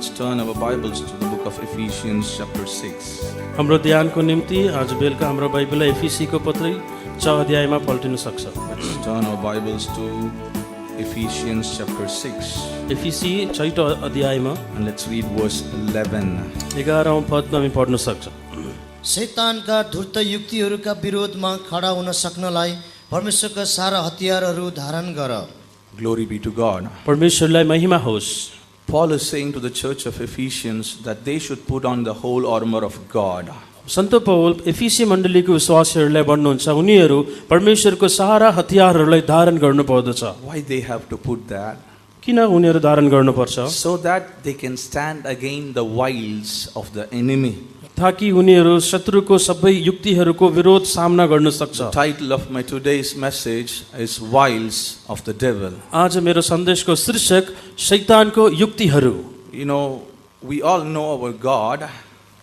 let's turn our Bibles to the book of Ephesians chapter 6. हाम्रो ध्यानको निम्ति आज बेलुका हाम्रो बाइबल एफिसीको पत्री 6 अध्यायमा पल्टिन सक्छ। Let's turn our Bibles to Ephesians chapter 6 एफिसी 6 अध्यायमा and let's read verse 11. 11औं पदमा हामी पढ्न सक्छ। शैतानका धूर्त युक्तिहरूका विरोधमा खडा हुन सक्नलाई परमेश्वरका सारा हतियारहरू धारण गर। Glory be to God. परमेश्वरलाई महिमा होस्। Paul is saying to the church of Ephesians that they should put on the whole armor of God. सन्त पौल एफिसी मण्डलीको विश्वासीहरूलाई भन्नुहुन्छ उनीहरू परमेश्वरको सारा हतियारहरूलाई धारण गर्नुपर्दछ। Why they have to put that? किन उनीहरू धारण गर्नुपर्छ? So that they can stand against the wiles of the enemy. ताकि उनीहरू शत्रुको सबै युक्तिहरूको विरोध सामना गर्न सक्छ। The title of my today's message is Wiles of the Devil. आज मेरो सन्देशको शीर्षक शैतानको युक्तिहरू। You know, we all know our God,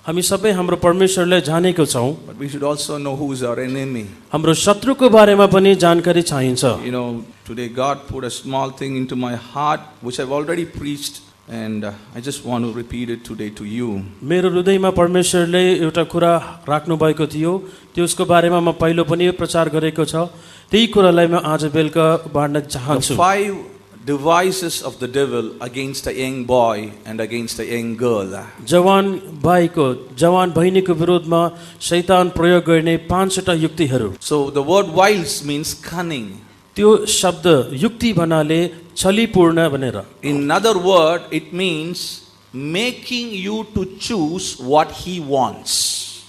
हामी सबै हाम्रो परमेश्वरलाई जानेको छौं, but we should also know who is our enemy. हाम्रो शत्रुको बारेमा पनि जानकारी चाहिन्छ। You know, today God put a small thing into my heart which I've already preached, and I just want to repeat it today to you. मेरो हृदयमा परमेश्वरले एउटा कुरा राख्नु भएको थियो, त्यसको बारेमा म पहिलो पनि प्रचार गरेको छ। त्यही कुरालाई म आज बेलुका बाँड्न चाहन्छु। The 5 devices of the devil against a young boy and against a young girl. जवान भाइको जवान बहिनीको विरोधमा शैतान प्रयोग गर्ने 5वटा युक्तिहरू। So the word wiles means cunning. त्यो शब्द युक्ति भन्नाले छलीपूर्ण भनेर। In other word, it means making you to choose what he wants.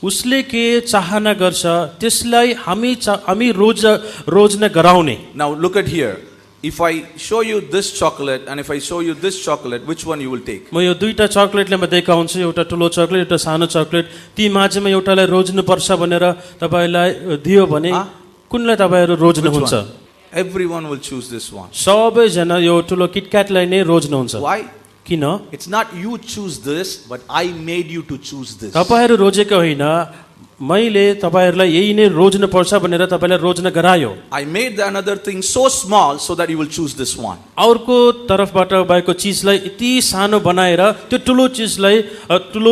उसले के चाहना गर्छ त्यसलाई हामी रोज्न गराउने। Now look at here. If I show you this chocolate and if I show you this chocolate, which one you will take? म यो दुईटा चकलेटलाई म देखाउँछु, एउटा ठुलो चकलेट एउटा सानो चकलेट, ती माझमा एउटालाई रोज्नु पर्छ भनेर तपाईलाई दियो भने कुनलाई तपाईहरु रोज्नुहुन्छ? Everyone will choose this one. सबैजना यो ठुलो किटक्याटलाई नै रोज्नुहुन्छ। Why? किन? It's not you choose this, but I made you to choose this. तपाईहरु रोजेको होइन, मैले तपाईहरुलाई यही नै रोज्नु पर्छ भनेर तपाईलाई रोज्न गरायो। I made another thing so small so that you will choose this one. अर्को तर्फबाट भएको चीजलाई यति सानो बनाएर त्यो ठुलो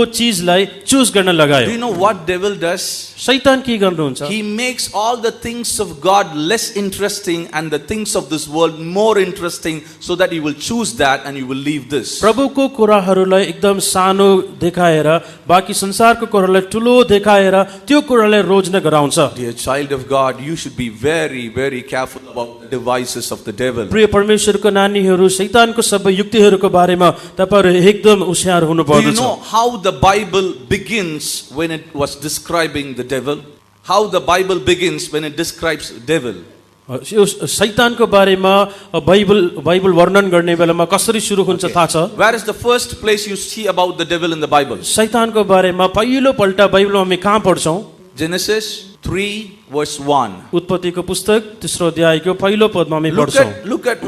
चीजलाई चुज गर्न Do लगायो। you know what devil does? शैतान के गर्नुहुन्छ? He makes all the things of God less interesting and the things of this world more interesting so that you will choose that and you will leave this. प्रभुको कुराहरूलाई एकदम सानो देखाएर बाकी संसारको कुरालाई ठुलो देखाएर त्यो कुरालाई रोज्न गराउँछ। Dear child of God, you should be very, very careful about the devices of the devil. प्रिय परमेश्वरको नानीहरू शैतानको सबै युक्तिहरूको बारेमा तपाईहरु एकदम होशियार Do you हुनुपर्दछ। know how the Bible begins when it was describing the devil? How the Bible begins when it describes devil? यो शैतानको बारेमा बाइबल वर्णन गर्ने बेलामा कसरी सुरु हुन्छ थाहा छ? Where is the first place you see about the devil in the Bible? शैतानको बारेमा पहिलो पल्ट बाइबलमा हामी कहाँ पढ्छौं? Genesis 3 verse 1. उत्पत्तिको पुस्तक 3 अध्यायको पहिलो पदमा हामी पढ्छौं। Look at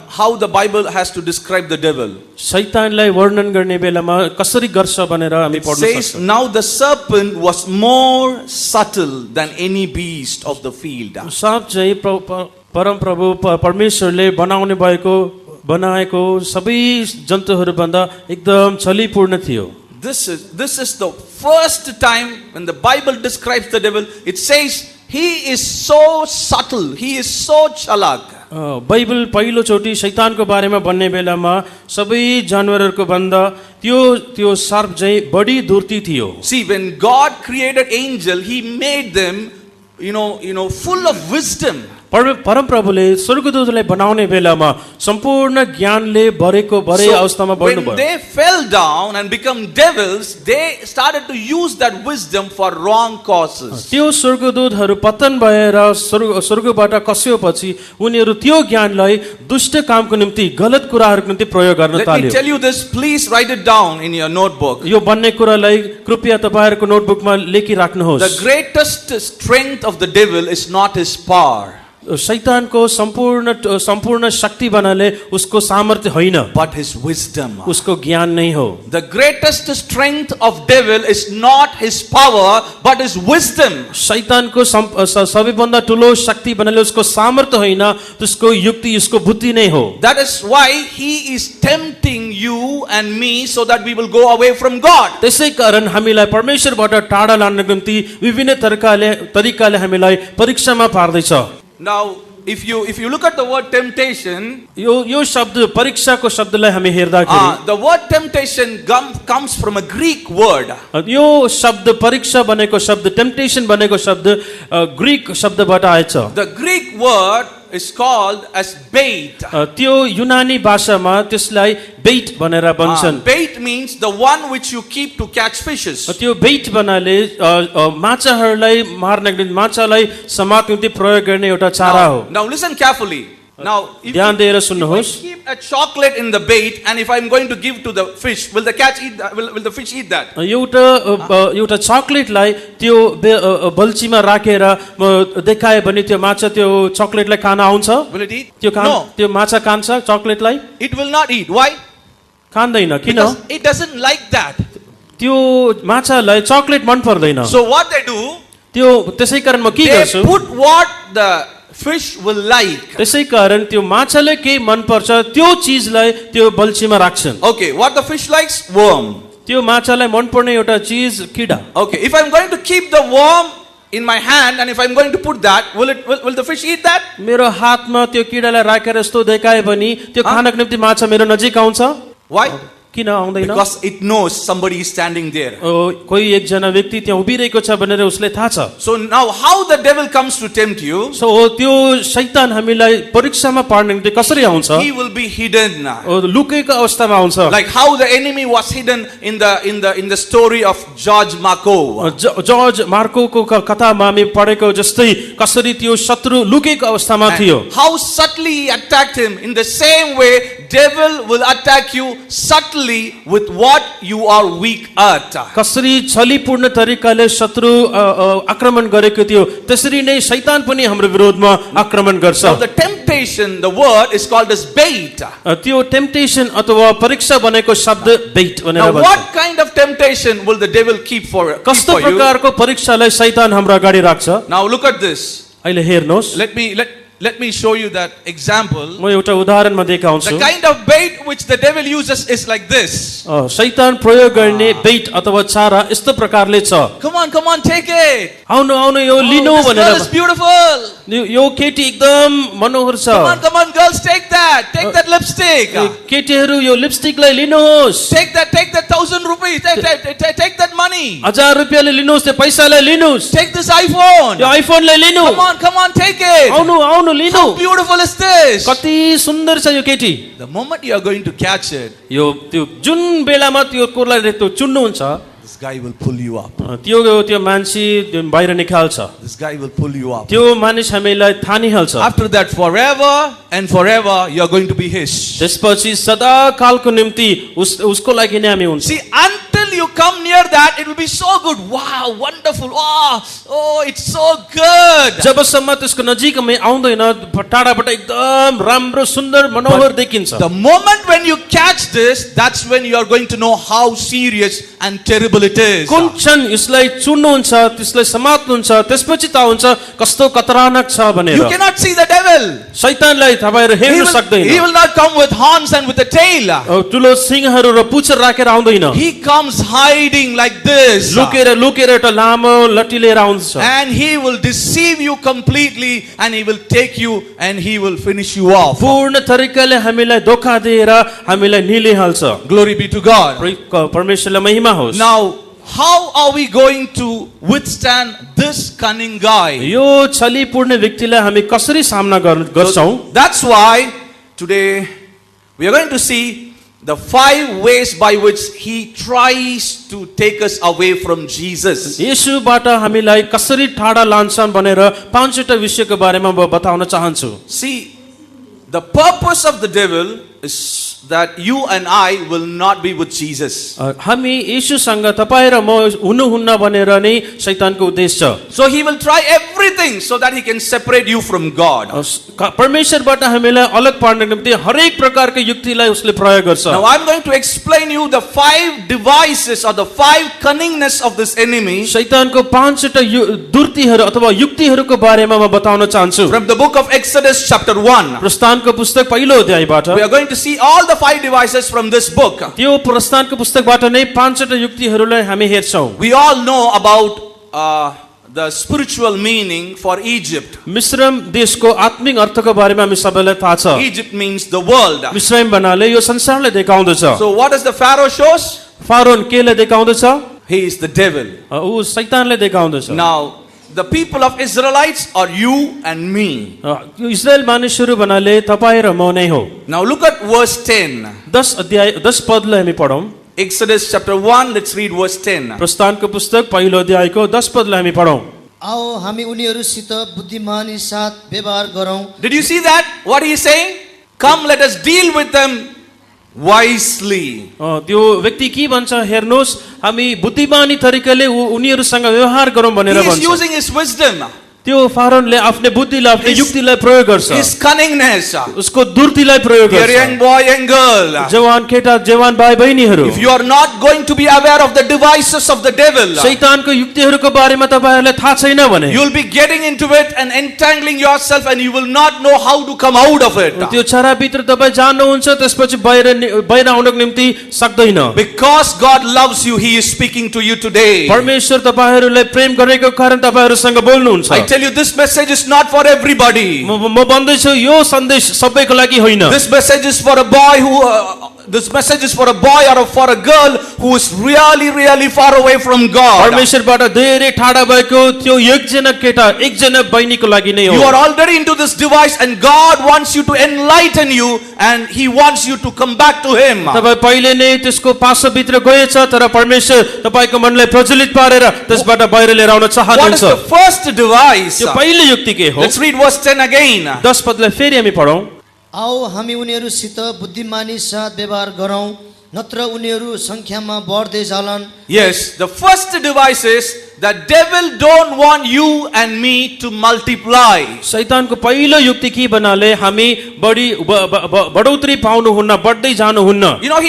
how the Bible has to describe the devil. शैतानलाई वर्णन गर्ने बेलामा कसरी गर्छ भनेर हामी It पढ्न says, सक्छौं। now the serpent was more subtle than any beast of the field. साप चाहिँ परमप्रभु परमेश्वरले बनाएको सबै जन्तुहरू भन्दा एकदम छलीपूर्ण थियो। This is the first time when the Bible describes the devil. It says he is so subtle, he is so chalak. Bible पहिलो चोटी शैतानको बारेमा भन्ने बेलामा सबै जानवरहरूको भन्दा त्यो सर्प चाहिँ बढी धूर्ती थियो। See, when God created angel, he made them, full of wisdom. परमप्रभुले स्वर्गदूतलाई बनाउने बेलामा सम्पूर्ण ज्ञानले भरेको अवस्थामा When बन्नुभयो। they fell down and become devils, they started to use that wisdom for wrong causes. त्यो स्वर्गदूतहरू पतन भएर स्वर्गबाट खस्योपछि उनीहरू त्यो ज्ञानलाई दुष्ट कामको निम्ति गलत कुराहरूको निम्ति प्रयोग गर्न Let me थाल्यो। tell you this, please write it down in your notebook. यो भन्ने कुरालाई कृपया तपाईहरुको नोटबुकमा लेखिराख्नुहोस्। The greatest strength of the devil is not his power. शैतानको सम्पूर्ण शक्ति भन्नाले उसको सामर्थ्य होइन, but his wisdom. उसको ज्ञान नै हो। The greatest strength of devil is not his power, but his wisdom. शैतानको सबैभन्दा ठुलो शक्ति भन्नाले उसको सामर्थ्य होइन, उसको युक्ति, उसको बुद्धि नै हो। That is why he is tempting you and me so that we will go away from God. त्यसै कारण हामीलाई परमेश्वरबाट टाढा लानको निम्ति विभिन्न तरिकाले हामीलाई परीक्षामा पार्दैछ। Now, if you look at the word temptation, यो शब्द परीक्षाको शब्दलाई हामी हेर्दाखेरि the word temptation comes from a Greek word. यो शब्द परीक्षा बनेको शब्द, टेम्पटेसन बनेको शब्द ग्रीक शब्दबाट आएछ। The Greek word is called as bait. त्यो युनानी भाषामा त्यसलाई बेट भनेर भन्छन्। Bait means the one which you keep to catch fishes. त्यो बेट भन्नाले माछाहरूलाई मार्न, माछालाई समात्न निम्ति प्रयोग गर्ने एउटा चारा हो। Now listen carefully. Now, if ध्यान दिएर I सुन्नुहोस्। keep a chocolate in the bait, and if I'm going to give to the fish, will the catch eat that? Will the fish eat that? एउटा चकलेटलाई त्यो बल्छीमा राखेर देखाए भने त्यो माछा त्यो चकलेटलाई खान आउँछ? Will it eat? त्यो त्यो माछा खान्छ चकलेटलाई? It will not eat. Why? खाँदैन। किन? Because it doesn't like that. त्यो माछालाई चकलेट मन पर्दैन। So what they do? त्यो त्यसै कारण म के They गर्छु? put what the fish will like. त्यसै कारण त्यो माछाले के मन पर्छ त्यो चीजलाई त्यो बल्छीमा राख्छन्। Okay, what the fish likes? Worm. त्यो माछालाई मन पर्ने एउटा चीज किडा। Okay, if I'm going to keep the worm in my hand and if I'm going to put that, will the fish eat that? मेरो हातमा त्यो किडालाई राखेर यस्तो देखाए भने त्यो खानको निम्ति माछा मेरो नजिक आउँछ? Why? किन आउँदैन? Because it knows somebody is standing there. कोही एकजना व्यक्ति त्यहाँ उभिरहेको छ भनेर उसले थाहा छ। So now how the devil comes to tempt you? So त्यो शैतान हामीलाई परीक्षामा पार्ने निम्ति कसरी आउँछ? He will be hidden. लुकेको अवस्थामा आउँछ। Like how the enemy was hidden in the story of George Marco. George मार्कोको कथामा हामी पढेको जस्तै कसरी त्यो शत्रु लुकेको अवस्थामा थियो। How subtly he attacked him. In the same way, devil will attack you subtly with what you are weak at. कसरी छलीपूर्ण तरिकाले शत्रु आक्रमण गरेको थियो त्यसरी नै शैतान पनि हाम्रो विरोधमा आक्रमण गर्छ। Now the temptation, the word is called as bait. त्यो टेम्पटेसन अथवा परीक्षा बनेको शब्द बेट भनेर Now भन्छ। what kind of temptation will the devil keep for कस्तो you? प्रकारको परीक्षालाई शैतान हाम्रो अगाडि राख्छ? Now look at this. अहिले हेर्नुहोस्। Let me show you that example. म एउटा उदाहरणमा देखाउँछु। The kind of bait which the devil uses is like this. शैतान प्रयोग गर्ने बेट अथवा चारा यस्तो प्रकारले छ। Come on, take it. आउनु यो लिनु This girl भनेर is beautiful. यो केटी एकदम मनोहर छ। Come on, girls, take that lipstick. केटीहरू यो लिपस्टिकलाई लिनुहोस्। Take that 1,000 rupees. Take that money. 1000 रुपैयाँले लिनुहोस्, त्यो पैसालाई लिनुहोस्। Take this iPhone. यो आइफोनलाई लिनु। Come on, take it. आउनु लिनु। How beautiful is this? कति सुन्दर छ यो केटी। The moment you are going to catch it, यो त्यो जुन बेलामा त्यो कोरलाई त्यो चुन्नुहुन्छ, this guy will pull you up. त्यो मान्छे बाहिर निकाल्छ। This guy will pull you up. त्यो मानिस हामीलाई थानिहाल्छ। After that, forever and forever, you are going to be his. त्यसपछि सदा कालको निम्ति उसको लागि नै हामी हुन्छ। See, until you come near that, it will be so good. Wow, wonderful. Wow, oh, it's so good. जबसम्म त्यसको नजिकमै आउँदैन टाढाबाट एकदम राम्रो सुन्दर मनोहर देखिन्छ। The moment when you catch this, that's when you are going to know how serious and terrible it is. कुन क्षण यसलाई चुन्नुहुन्छ, त्यसलाई समात्नुहुन्छ, त्यसपछि थाहा हुन्छ कस्तो खतरनाक छ भनेर। You cannot see the devil. शैतानलाई तपाईहरु हेर्न सक्दैन। He will not come with horns and with a tail. ठुलो सिंहहरु र पुच्छर राखेर आउँदैन। He comes hiding like this. लुकेर एउटा लामो लट्टी लिएर आउँछ। And he will deceive you completely and he will take you and he will finish you off. पूर्ण तरिकाले हामीलाई धोका दिएर हामीलाई निलिहाल्छ। Glory be to God. परमेश्वरलाई महिमा होस्। Now, how are we going to withstand this cunning guy? यो छलीपूर्ण व्यक्तिलाई हामी कसरी सामना गर्छौं? That's why today we are going to see the 5 ways by which he tries to take us away from Jesus. येशूबाट हामीलाई कसरी टाढा लान्छन् भनेर 5वटा विषयको बारेमा म बताउन चाहन्छु। See, the purpose of the devil is that you and I will not be with Jesus. हामी येशूसँग तपाईँ र म हुनुहुन्न भनेर नै शैतानको उद्देश्य छ। So he will try everything so that he can separate you from God. परमेश्वरबाट हामीलाई अलग पार्नको निम्ति हरेक प्रकारको युक्तिलाई उसले प्रयोग गर्छ। Now I'm going to explain you the 5 devices or the 5 cunningness of this enemy शैतानको 5वटा दुर्तिहरू अथवा युक्तिहरूको बारेमा म बताउन चाहन्छु। from the book of Exodus chapter 1. प्रस्थानको पुस्तक पहिलो अध्यायबाट We are going to see all the 5 devices from this book. त्यो प्रस्थानको पुस्तकबाट नै 5वटा युक्तिहरूलाई हामी हेर्छौं। We all know about the spiritual meaning for Egypt. मिश्रम देशको आत्मिक अर्थको बारेमा हामी सबैलाई थाहा छ। Egypt means the world. मिश्रम भन्नाले यो संसारलाई देखाउँदछ। So what does the Pharaoh shows? फारोन केले देखाउँदछ? He is the devil. ऊ शैतानले देखाउँदछ। Now the people of Israelites are you and me. इस्राएल मानिसहरू भन्नाले तपाईँ र म नै हो। Now look at verse 10. 10 पदलाई हामी पढौं। Exodus chapter 1, let's read verse 10. प्रस्थानको पुस्तक पहिलो अध्यायको 10 पदलाई हामी पढौं। आओ हामी उनीहरूसित बुद्धिमानी साथ व्यवहार गरौँ। Did you see that? What he is saying? Come, let us deal with them wisely. त्यो व्यक्ति के भन्छ हेर्नुहोस् हामी बुद्धिमानी तरिकाले उनीहरूसँग व्यवहार गरौँ भनेर He is भन्छ। using his wisdom, त्यो फारोनले आफ्नो बुद्धिलाई आफ्नो युक्तिलाई प्रयोग गर्छ। his cunningness. उसको दुर्तिलाई प्रयोग Dear गर्छ। young boy and girl, जवान केटा जवान भाइ बहिनीहरू if you are not going to be aware of the devices of the devil, शैतानको युक्तिहरूको बारेमा तपाईहरुलाई थाहा छैन भने you will be getting into it and entangling yourself and you will not know how to come out of it. त्यो छराभित्र तपाई जान्नुहुन्छ त्यसपछि बाहिर आउनको निम्ति सक्दैन। Because God loves you, he is speaking to you today. परमेश्वर तपाईहरुलाई प्रेम गरेको कारण तपाईहरुसँग बोल्नुहुन्छ। I tell you, this message is not for everybody. म भन्दैछु यो सन्देश सबैको लागि होइन। This message is for a boy who this message is for a boy or for a girl who is really far away from God. परमेश्वरबाट धेरै टाढा भएको त्यो एकजना केटा एकजना बहिनीको लागि नै हो। You are already into this device and God wants you to enlighten you and he wants you to come back to him. तपाई पहिले नै त्यसको पासोभित्र गएछ तर परमेश्वर तपाईको मनलाई प्रज्वलित पारेर त्यसबाट बाहिर लिएर आउन What is चाहनुहुन्छ। the first device? त्यो पहिलो युक्ति के हो? Let's read verse 10 again. 10 पदलाई फेरि हामी पढौं। आओ हामी उनीहरूसित बुद्धिमानी साथ व्यवहार गरौँ नत्र उनीहरू संख्यामा बढ्दै जालान्। Yes, the first device is the devil don't want you and me to multiply. शैतानको पहिलो युक्ति के भन्नाले हामी बढौतरी पाउनु हुन्न बढ्दै जानु हुन्न। You know,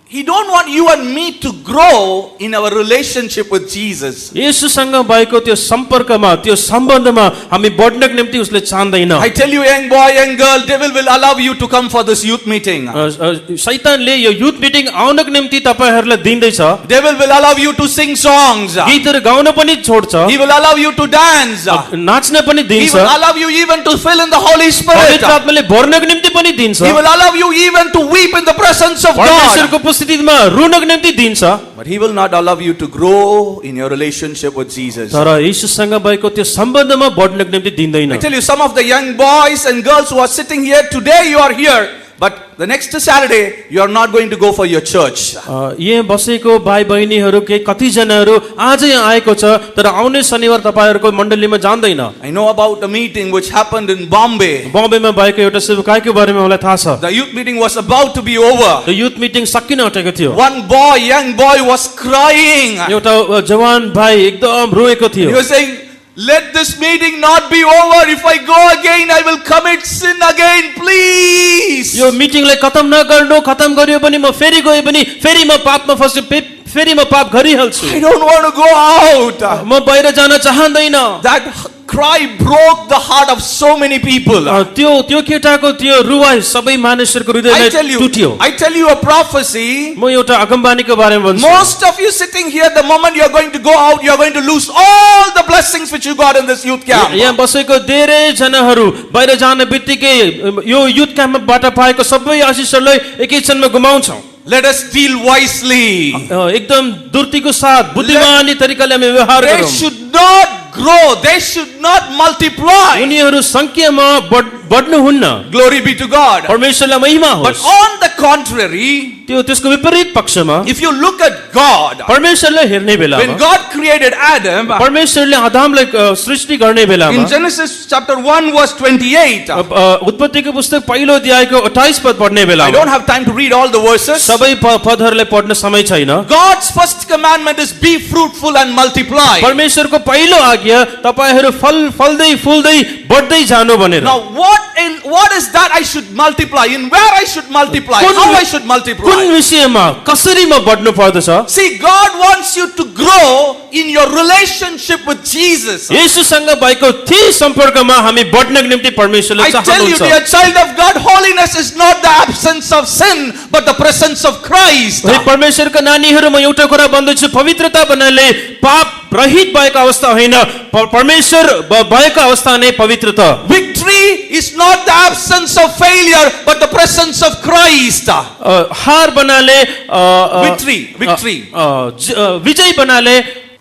he don't want you and me to grow in our relationship with Jesus. येशूसँग भएको त्यो सम्पर्कमा त्यो सम्बन्धमा हामी बढ्नको निम्ति उसले चाहदैन। I tell you, young boy, young girl, devil will allow you to come for this youth meeting. शैतानले यो युथ मिटिङ आउनको निम्ति तपाईहरुलाई दिँदैछ। Devil will allow you to sing songs. गीतहरु गाउन पनि छोड्छ। He will allow you to dance. नाच्न पनि He दिन्छ। will allow you even to fill in the Holy Spirit. पवित्र आत्माले भर्नको निम्ति पनि दिन्छ। He will allow you even to weep in the presence of God. परमेश्वरको उपस्थितिमा रुनको निम्ति दिन्छ। But he will not allow you to grow in your relationship with Jesus. तर येशूसँग भएको त्यो सम्बन्धमा बढ्नको निम्ति दिँदैन। I tell you, some of the young boys and girls who are sitting here today, you are here, but the next Saturday you are not going to go for your church. यहाँ बसेको भाइ बहिनीहरु के कति जनाहरु आज यहाँ आएको छ तर आउने शनिबार तपाईहरुको मण्डलीमा जान्दैन। I know about a meeting which happened in Bombay. बम्बेमा भएको एउटा सेवकाईको बारेमा मलाई थाहा छ। The youth meeting was about to be over. त्यो युथ मिटिङ सकिन आँटेको थियो। One boy, young boy, was crying. एउटा जवान भाइ एकदम रोएको थियो। He was saying, let this meeting not be over. If I go again, I will commit sin again. Please. यो मिटिङलाई खतम नगर्नु, खतम गरियो पनि म फेरि गए पनि फेरि म पापमा फस्छु, फेरि म पाप गरिहाल्छु। I don't want to go out. म बाहिर जान चाहँदैन। That cry broke the heart of so many people. त्यो केटाको त्यो रुवाई सबै मानिसहरुको हृदयलाई टुट्यो। I tell you a prophecy. म एउटा अगमबानीको बारेमा भन्छु। Most of you sitting here, the moment you are going to go out, you are going to lose all the blessings which you got in this youth camp. यहाँ बसेको धेरै जनाहरु बाहिर जाने बित्तिकै यो युथ क्याम्पबाट पाएको सबै आशिषहरुलाई एकै क्षणमा गुमाउँछौ। Let us deal wisely. एकदम दुर्तिको साथ बुद्धिमानी तरिकाले हामी व्यवहार They गरौँ। should not grow. They should not multiply. उनीहरु संख्यामा बढ्नुहुन्न। Glory be to God. परमेश्वरलाई महिमा But होस्। on the contrary, त्यो त्यसको विपरीत पक्षमा if you look at God, परमेश्वरलाई हेर्ने बेलामा when God created Adam, परमेश्वरले आदमलाई सृष्टि गर्ने बेलामा in Genesis chapter 1 verse 28, उत्पत्तिको पुस्तक पहिलो अध्यायको 28 पद पढ्ने I बेलामा don't have time to read all the verses. सबै पदहरूलाई पढ्न समय छैन। God's first commandment is be fruitful and multiply. परमेश्वरको पहिलो आज्ञा तपाईहरू फल्दै फुल्दै बढ्दै जानु भनेर। Now what is that I should multiply? In where I should multiply? कुन- How I should कुन multiply? विषयमा कसरी म बढ्नु पर्दछ? See, God wants you to grow in your relationship with Jesus. येशूसँग भएको ती सम्पर्कमा हामी बढ्नको निम्ति परमेश्वरले I tell you, चाहनुहुन्छ। dear child of God, holiness is not the absence of sin, but the presence of Christ. हे परमेश्वरका नानीहरू, म एउटा कुरा भन्दैछु, पवित्रता भन्नाले पाप रहित भएको अवस्था होइन, परमेश्वर भएको अवस्था नै पवित्रता। Victory is not the absence of failure, but the presence of Christ. हार बनाले Victory. विजय बनाले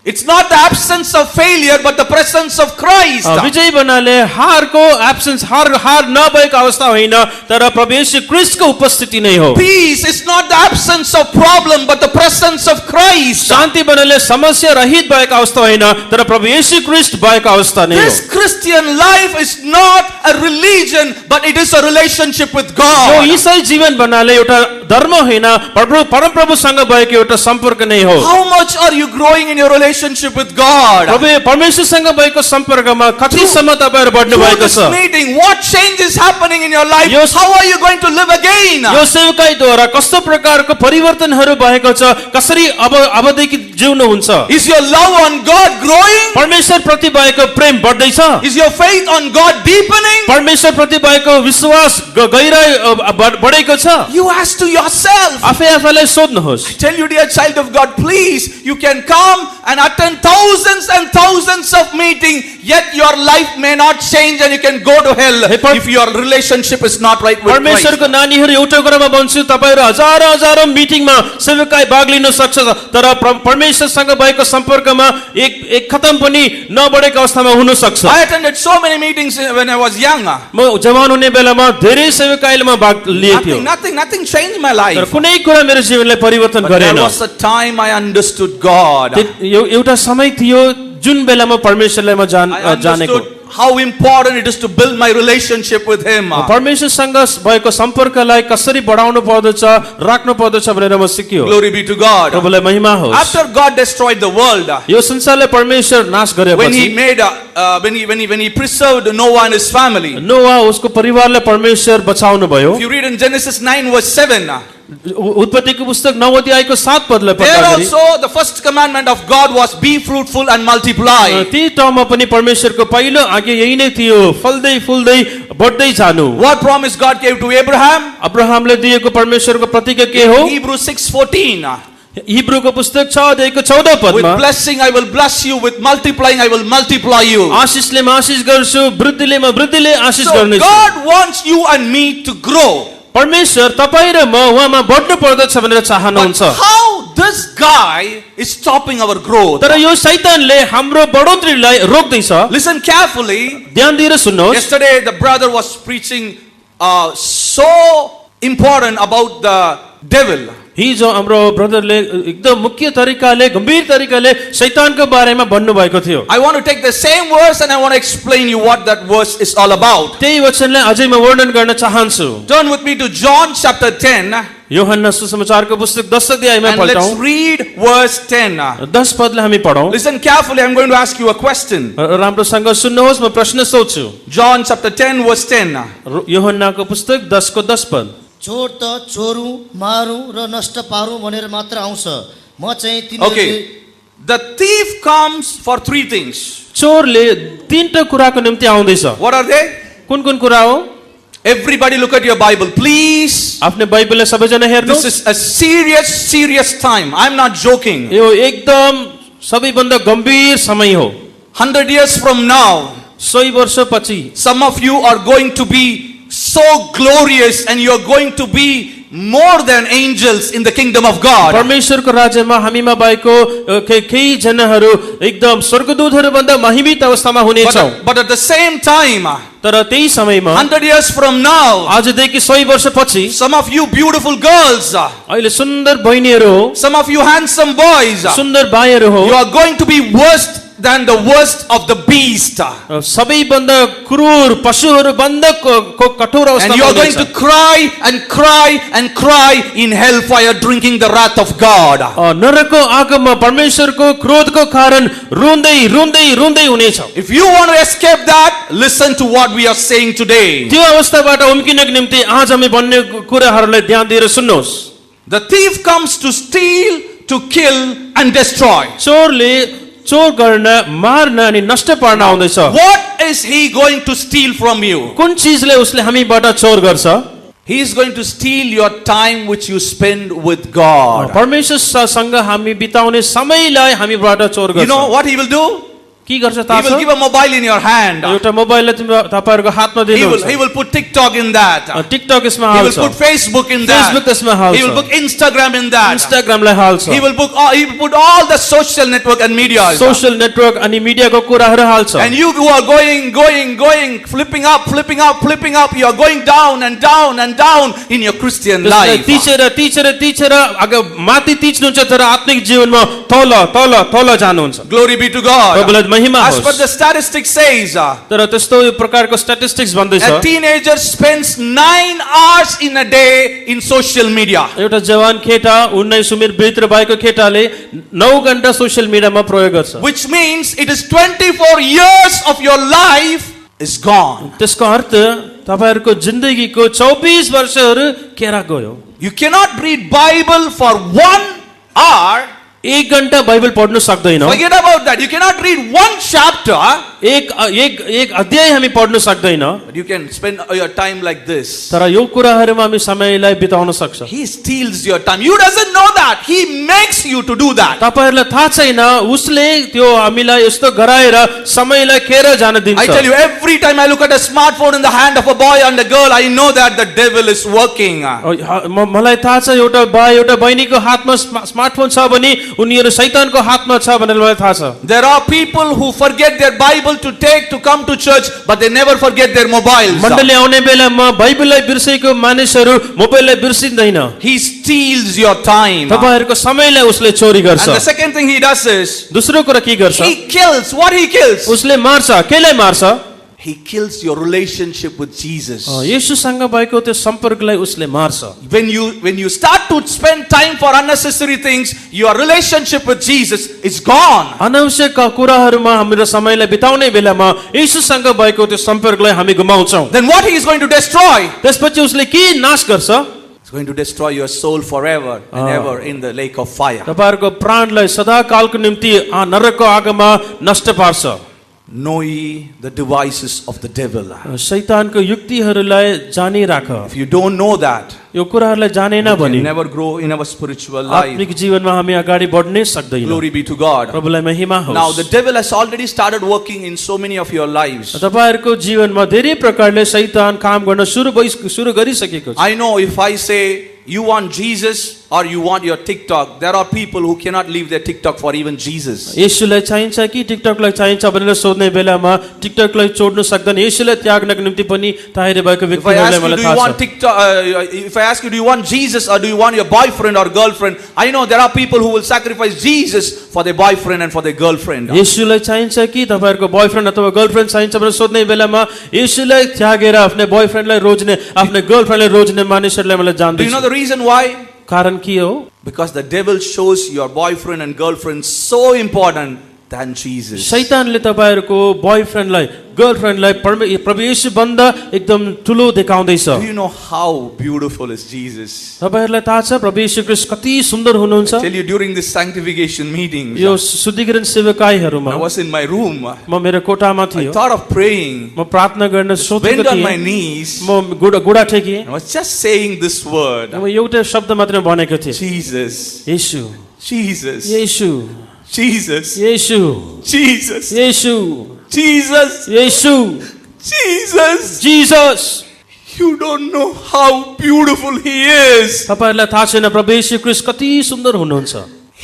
It's not the absence of failure, but the presence of Christ. विजय बनाले हारको एब्सेन्स हार नभएको अवस्था होइन, तर प्रभु येशू क्रिस्टको उपस्थिति नै हो। Peace is not the absence of problem, but the presence of Christ. शान्ति बनाले समस्या रहित भएको अवस्था होइन, तर प्रभु येशू क्रिस्ट भएको अवस्था नै हो। This Christian life is not a religion, but it is a relationship with यो God. ईसाई जीवन भन्नाले एउटा धर्म होइन, परमप्रभुसँग भएको एउटा सम्पर्क नै हो। How much are you growing in your relationship with God? प्रभु परमेश्वरसँग भएको सम्पर्कमा कतिसम्म तपाईहरु बढ्नु Through भएको this छ? meeting, what change is happening in your life? Yes. How are you going to live again? यो सेवकाईद्वारा कस्तो प्रकारको परिवर्तनहरू भएको छ? कसरी अबदेखि जिउनु हुन्छ? Is your love on God growing? परमेश्वर प्रति भएको प्रेम बढ्दैछ? Is your faith on God deepening? परमेश्वर प्रति भएको विश्वास गहिराई बढेको छ? You ask to yourself. आफैलाई सोध्नुहोस्। Tell you, dear child of God, please, you can come and attend thousands and thousands of meetings, yet your life may not change and you can go to hell if your relationship is not right with Christ. परमेश्वरको नानीहरू, एउटा कुरामा भन्छु, तपाईहरु हजारौं मिटिङमा सेवकाई भाग लिन सक्छ, तर परमेश्वरसँग भएको सम्पर्कमा एक खतम पनि नबढेको अवस्थामा हुन सक्छ। I attended so many meetings when I was young. म जवान हुने बेलामा धेरै सेवकाईमा भाग लिए थियो, Nothing changed my तर life. कुनै कुरा मेरो जीवनलाई परिवर्तन But there गरेन। was a time I understood God. एउटा समय थियो जुन बेलामा परमेश्वरलाई म I जानेको, understood how important it is to build my relationship with Him. परमेश्वरसँग भएको सम्पर्कलाई कसरी बढाउनु पर्दछ, राख्नु पर्दछ भनेर म सिक्यो। Glory be to God. प्रभुलाई महिमा होस्। After God destroyed the world, यो संसारलाई परमेश्वर नाश when He गरेपछि made, when He preserved Noah and his family. नोआ उसको परिवारलाई परमेश्वर बचाउनु भयो। If you read in Genesis 9 verse 7, उत्पत्तिको पुस्तक 9 अध्यायको 7 पदलाई there पढ्दाखेरि also the first commandment of God was be fruitful and multiply. ती ठाउँमा पनि परमेश्वरको पहिलो आज्ञा यही नै थियो, फल्दै फुल्दै बढ्दै जानु। What promise God gave to Abraham? अब्राहमले दिएको परमेश्वरको प्रतिज्ञा के हो? Hebrews 6:14. हिब्रूको पुस्तक 6 अध्यायको 14 With पदमा blessing I will bless you, with multiplying I will multiply you. आशीषले म आशीष गर्छु, वृद्धिले म वृद्धिले आशीष So गर्नेछु। God wants you and me to grow. परमेश्वर तपाई र म उहाँमा बढ्नु पर्दछ भनेर But चाहनुहुन्छ। how this guy is stopping our growth? तर यो शैतानले हाम्रो बढोत्तरीलाई रोक्दैछ। Listen carefully. ध्यान दिएर सुन्नुहोस्। Yesterday the brother was preaching so important about the devil. हिजो हाम्रो ब्रदरले एकदम मुख्य तरिकाले, गम्भीर तरिकाले शैतानको बारेमा भन्नु भएको थियो। I want to take the same verse and I want to explain you what that verse is all about. त्यही वचनलाई अझै म वर्णन गर्न चाहन्छु। Turn with me to John chapter 10 यूहन्ना सुसमाचारको पुस्तक 10 अध्यायमा and let's पल्टाउँ। read verse 10. 10 पदलाई हामी पढौँ। Listen carefully, I'm going to ask you a question. राम्रोसँग सुन्नुहोस्, म प्रश्न सोध्छु। John chapter 10 verse 10. यूहन्नाको पुस्तक 10 को 10 पद। चोर त चोरू मारू र नष्ट पारू भनेर मात्र आउँछ, म चाहिँ Okay. तिनीहरूले The thief comes for three things. चोरले तीनटा कुराको निम्ति आउँदैछ। What are they? कुन कुरा हो? Everybody look at your Bible, please. आफ्नो बाइबललाई सबैजना हेर्नुहोस्। This is a serious time. I'm not joking. यो एकदम सबैभन्दा गम्भीर समय हो। 100 years from now, 100 वर्षपछि some of you are going to be so glorious and you're going to be more than angels in the kingdom of God. परमेश्वरको राज्यमा हामीमा भएको केही जनाहरू एकदम स्वर्गदूतहरू भन्दा महिमित अवस्थामा हुनेछौँ। But at the same time, तर त्यही समयमा 100 years from now, आजदेखि 100 वर्षपछि some of you beautiful girls, अहिले सुन्दर बहिनीहरू हो, some of you handsome boys, सुन्दर भाइहरू हो, you are going to be worse than the worst of the beast. सबैभन्दा क्रूर पशुहरू भन्दा कठोर And you अवस्थामा are going to हुनेछ। cry and cry and cry in hellfire, drinking the wrath of God. नरकको आगोमा परमेश्वरको क्रोधको कारण रुँदै रुँदै रुँदै हुनेछ। If you want to escape that, listen to what we are saying today. त्यो अवस्थाबाट उम्किनको निम्ति आज हामी भन्ने कुराहरूलाई ध्यान दिएर सुन्नुहोस्। The thief comes to steal, to kill and destroy. चोरले चोर गर्न मार्न अनि नष्ट पार्न आउँदैछ। What is he going to steal from you? कुन चीजले उसले हामीबाट चोर गर्छ? He is going to steal your time which you spend with God. परमेश्वरसँग हामी बिताउने समयलाई हामीबाट चोर गर्छ। You know what he will do? के गर्छ He थाहा will छ? give a mobile in your hand. एउटा मोबाइललाई तपाईहरुको हातमा दिनुहुन्छ। He will put TikTok in that. TikTok यसमा He will हाल्छ। put Facebook in that. Facebook त्यसमा हाल्छ। He will put Instagram in that. इन्स्टाग्रामलाई हाल्छ। He will put all the social network and media. Social network अनि मिडियाको कुराहरू हाल्छ। And you who are going, flipping up, you are going down and down and down in your Christian life. तिचेर अगर माथि तिच्नुहुन्छ तर आत्मिक जीवनमा तल जानुहुन्छ। Glory be to God. प्रभुलाई महिमा As per होस्। the statistics says, तर त्यस्तो यो प्रकारको स्ट्याटिस्टिक्स भन्दैछ a teenager spends 9 hours in a day in social media. एउटा जवान केटा 19 उमेर भित्र भएको केटाले 9 घण्टा सोशल मिडियामा प्रयोग गर्छ। Which means it is 24 years of your life is gone. त्यसको अर्थ तपाईहरुको जिन्दगीको 24 वर्षहरू केरा गयो। You cannot read Bible for 1 hour. 1 घण्टा बाइबल पढ्न सक्दैन। Forget about that. You cannot read one chapter. एक अध्याय हामी पढ्न सक्दैन। But you can spend your time like this. तर यो कुराहरुमा हामी समयलाई बिताउन सक्छ। He steals your time. You doesn't know that. He makes you to do that. तपाईहरुलाई थाहा छैन उसले त्यो हामीलाई यस्तो गराएर समयलाई खेर जान दिन्छ। I tell you, every time I look at a smartphone in the hand of a boy and a girl, I know that the devil is working. मलाई थाहा छ एउटा भाइ एउटा बहिनीको हातमा स्मार्टफोन छ भने उनीहरु शैतानको हातमा छ भनेर मलाई थाहा छ। There are people who forget their Bible to take to come to church, but they never forget their mobiles. मण्डली आउने बेलामा बाइबललाई बिर्सेको मानिसहरु मोबाइललाई बिर्सिदैन। He steals your time. तपाईहरुको समयलाई उसले चोरी गर्छ। And the second thing he does is, दोस्रो कुरा के गर्छ? he kills. What he kills? उसले मार्छ। केलाई मार्छ? He kills your relationship with Jesus. येशूसँग भएको त्यो सम्पर्कलाई उसले मार्छ। When you start to spend time for unnecessary things, your relationship with Jesus is gone. अनावश्यक कुराहरुमा हाम्रो समयलाई बिताउने बेलामा येशूसँग भएको त्यो सम्पर्कलाई हामी गुमाउँछौं। Then what he is going to destroy? त्यसपछि उसले के नाश गर्छ? It's going to destroy your soul forever and ever in the lake of fire. तपाईहरुको प्राणलाई सदाकालको निम्ति नरकको आगोमा नष्ट पार्छ। Know ye the devices of the devil. शैतानको युक्तिहरुलाई जानी राख। If you don't know that, यो कुराहरुलाई जानेन you भने can never grow in our spiritual life. आत्मिक जीवनमा हामी अगाडि बढ्नै सक्दैनौं। Glory be to God. प्रभुलाई महिमा होस्। Now the devil has already started working in so many of your lives. तपाईहरुको जीवनमा धेरै प्रकारले शैतान काम गर्न सुरु गरिसकेको छ। I know if I say you want Jesus or you want your TikTok, there are people who cannot leave their TikTok for even Jesus. येशूलाई चाहिन्छ कि टिकटकलाई चाहिन्छ भनेर सोध्ने बेलामा टिकटकलाई छोड्न सक्दैन। येशूलाई त्याग्नको निम्ति पनि तयारी भएको If I ask व्यक्तिहरुलाई you, मलाई do you थाहा want छ। TikTok? If I ask you, do you want Jesus or do you want your boyfriend or girlfriend? I know there are people who will sacrifice Jesus for their boyfriend and for their girlfriend. येशूलाई चाहिन्छ कि तपाईहरुको boyfriend अथवा girlfriend चाहिन्छ भनेर सोध्ने बेलामा येशूलाई त्यागेर आफ्नो बॉयफ्रेन्डलाई रोज्ने आफ्नो गर्लफ्रेन्डलाई रोज्ने मानिसहरुलाई मलाई Do you जान्दिन्छ। know the reason why? कारण के हो? Because the devil shows your boyfriend and girlfriend so important than Jesus. शैतानले तपाईहरुको बॉयफ्रेन्डलाई गर्लफ्रेन्डलाई प्रभु येशू भन्दा एकदम ठुलो देखाउँदैछ। Do you know how beautiful is Jesus? तपाईहरुलाई थाहा छ प्रभु येशू ख्रीष्ट कति सुन्दर हुनुहुन्छ? Tell you during this sanctification meetings, यो शुद्धिकरण सेवकाईहरुमा I was in my room. म मेरो कोठामा I थियो। thought of praying. म प्रार्थना गर्न सोचेको Bent on my थिएँ। knees. म गुडा टेके। I was just saying this word. म एउटा शब्द मात्र भनेको थिएँ। Jesus. Yeshu Jesus. Yeshu Jesus. Yeshu Jesus. Yeshu Jesus. Yeshu Jesus. Jesus You don't know how beautiful He is. तपाईहरुलाई थाहा छैन प्रभु येशू ख्रीष्ट कति सुन्दर हुनुहुन्छ।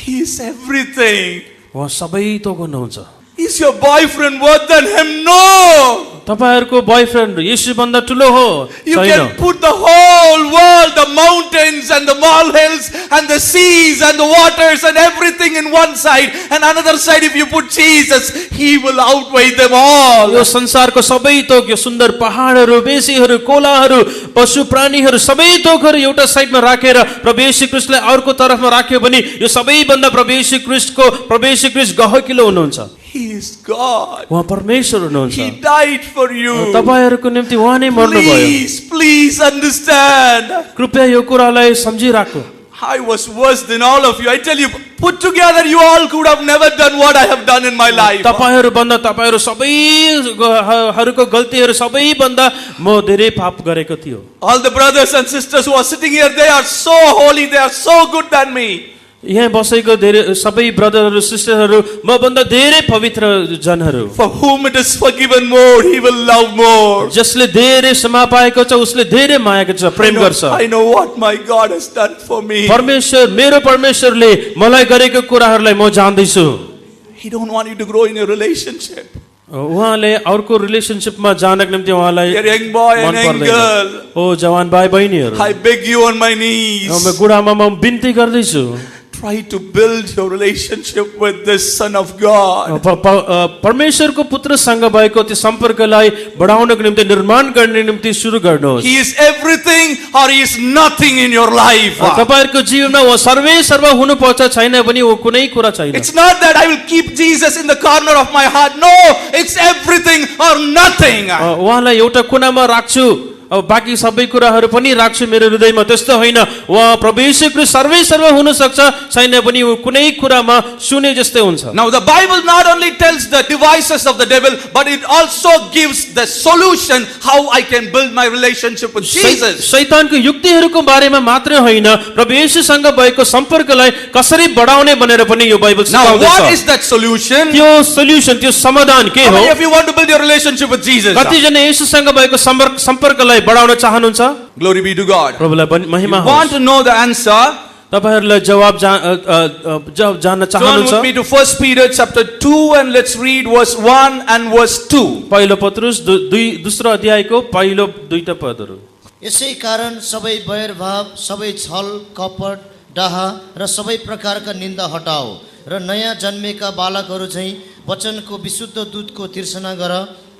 He is everything. उहाँ सबै थोक हुनुहुन्छ। Is your boyfriend worth than Him? No. तपाईहरुको बोयफ्रेन्ड येशू भन्दा ठुलो हो You छैन। can put the whole world, the mountains and the molehills and the seas and the waters and everything in one side, and another side if you put Jesus, He will outweigh them all. यो संसारको सबै थोक, यो सुन्दर पहाडहरू, बेसीहरू, कोलाहरू, पशु प्राणीहरू सबै थोकहरू एउटा साइडमा राखेर प्रभु येशू ख्रीष्टलाई अर्को तर्फमा राख्यो भने यो सबैभन्दा प्रभु येशू ख्रीष्ट गहकिलो हुनुहुन्छ। He is God. उहाँ परमेश्वर हुनुहुन्छ। He died for you. तपाईहरुको निम्ति उहाँ नै मर्नुभयो। Please understand. कृपया यो कुरालाई सम्झिराख्नु। I was worse than all of you. I tell you, put together you all could have never done what I have done in my life. तपाईहरु भन्दा तपाईहरु सबैहरुको गल्तीहरु सबैभन्दा म धेरै पाप गरेको थियो। All the brothers and sisters who are sitting here, they are so holy, they are so good than me. यहाँ बसेको धेरै सबै ब्रदरहरु सिस्टरहरु म भन्दा धेरै पवित्र जनहरु। For whom it is forgiven more, he will love more. जसले धेरै क्षमा पाएको छ उसले धेरै माया गर्छ, प्रेम गर्छ। I know what my God has done for me. मेरो परमेश्वरले मलाई गरेको कुराहरुलाई म जान्दै छु। He don't want you to grow in your relationship. उहाँले अर्को रिलेशनशिपमा जानको निम्ति उहाँलाई You're a young boy and young girl. ओ जवान भाइ बहिनीहरु, I beg you on my knees. म गुडामा म बिन्ती गर्दै छु। Try to build your relationship with this Son of God. परमेश्वरको पुत्रसँग भएको त्यो सम्पर्कलाई बढाउनको निम्ति निर्माण गर्ने निम्ति सुरु गर्नुहोस्। He is everything or He is nothing in your life. तपाईहरुको जीवनमा व सर्वै सर्व हुनुपर्छ, छैन भने वो कुनै कुरा छैन। It's not that I will keep Jesus in the corner of my heart. No, it's everything or nothing. उहाँलाई एउटा कुनामा राख्छु अब बाँकी सबै कुराहरु पनि राख्छु मेरो हृदयमा, त्यस्तो होइन। उहाँ प्रभु येशू ख्रीष्ट सर्वै सर्व हुन सक्छ, छैन भने वो कुनै कुरामा शून्य जस्तै हुन्छ। Now the Bible not only tells the devices of the devil, but it also gives the solution how I can build my relationship with Jesus. शैतानको युक्तिहरुको बारेमा मात्रै होइन, प्रभु येशूसँग भएको सम्पर्कलाई कसरी बढाउने भनेर पनि यो बाइबल Now सिकाउँछ। what is that solution? त्यो सोल्युसन, त्यो समाधान के How हो? many of you want to build your relationship with Jesus? कति जना येशूसँग भएको सम्पर्कलाई बढाउन चाहनुहुन्छ? Glory be to God. प्रभुलाई महिमा You want होस्। to know the answer? तपाईहरुलाई जवाब जान्न Turn चाहनुहुन्छ? with me to 1 Peter chapter 2 and let's read verse 1 and verse 2. पहिलो पत्रुस दोस्रो अध्यायको पहिलो दुईटा पदहरू। यसै कारण सबै वैरभाव, सबै छल, कपट, डाहा र सबै प्रकारका निन्दा हटाओ र नयाँ जन्मेका बालकहरू झैं वचनको विशुद्ध दूधको तिर्सना गर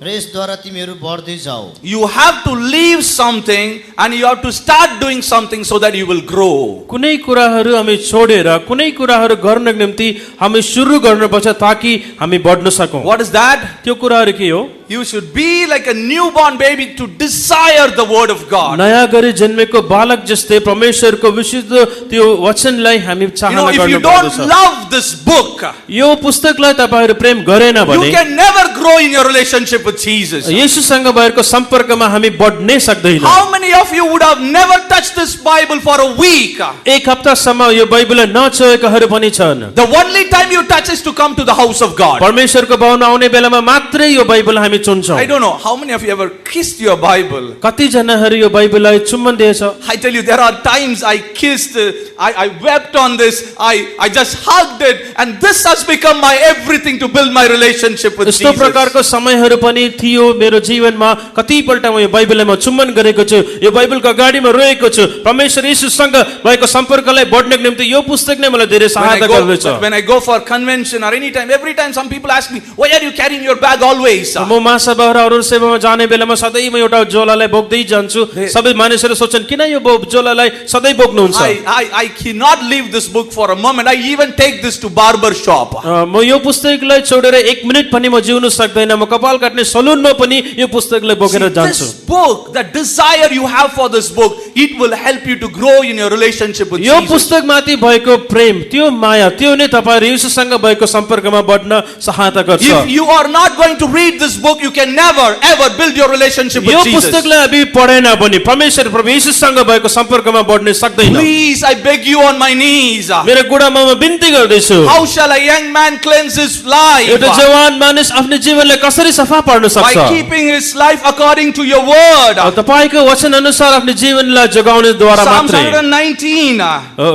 र यसद्वारा तिमीहरू बढ्दै जाओ। You have to leave something and you have to start doing something so that you will grow. कुनै कुराहरू हामी छोडेर कुनै कुराहरू गर्नको निम्ति हामी सुरु गर्नुपर्छ ताकि हामी बढ्न सकौं। What is that? त्यो कुराहरू के हो? You should be like a newborn baby to desire the word of God. नयाँ गरी जन्मेको बालक जस्तै परमेश्वरको विशुद्ध त्यो वचनलाई हामी You know, चाहना if you गर्नुपर्दछ। don't love this book, यो पुस्तकलाई तपाईहरु प्रेम गरेन you भने can never grow in your relationship with Jesus. येशूसँग भएको सम्पर्कमा हामी बढ्नै सक्दैन। How many of you would have never touched this Bible for a week? एक हप्तासम्म यो बाइबललाई नछोएकाहरू पनि छन्। The only time you touch is to come to the house of God. परमेश्वरको भवन आउने बेलामा मात्रै यो बाइबल हामी चुन्छौं। I don't know how many of you ever kissed your Bible. कति जनाहरू यो बाइबललाई चुम्बन दिएछ? I tell you, there are times I kissed, I wept on this, I just hugged it, and this has become my everything to build my relationship with यस्तो Jesus. प्रकारको समयहरू पनि थियो मेरो जीवनमा। कतिपल्ट म यो बाइबललाई म चुम्बन गरेको छु, यो बाइबलको अगाडिमा रोएको छु। परमेश्वर येशूसँग भएको सम्पर्कलाई बढ्नको निम्ति यो पुस्तक नै मलाई धेरै सहायता गर्दछ। When I go for convention or anytime, every time some people ask me, why are you carrying your bag always? म महासभा र अरू सेवामा जाने बेलामा सधैँ म एउटा झोलालाई बोक्दै जान्छु। सबै मानिसहरू सोच्छन् किन यो झोलालाई सधैँ बोक्नुहुन्छ? I cannot leave this book for a moment. I even take this to barber shop. म यो पुस्तकलाई छोडेर एक मिनेट पनि म जिउन सक्दैन। म कपाल काट्ने सलुनमा पनि यो पुस्तकलाई बोकेर जान्छु। This book, the desire you have for this book it will help you to grow in your relationship with यो Jesus. पुस्तकमाथि भएको प्रेम, त्यो माया, त्यो नै तपाईहरु येशूसँग भएको सम्पर्कमा बढ्न सहायता गर्छ। If you are not going to read this book, you can never ever build your relationship यो with Jesus. पुस्तकलाई हामी पढेन भने परमेश्वर प्रभु येशूसँग भएको सम्पर्कमा बढ्न सक्दैन। Please, I beg you on my knees. मेरो गुडामा म बिन्ती गर्दैछु, How shall a young man cleanse his life? एउटा जवान मानिस आफ्नो जीवनलाई कसरी सफा पार्न सक्छ? By keeping his life according to your word. तपाईको वचन अनुसार आफ्नो जीवनलाई जोगाउने द्वारा Psalm मात्रै। 119,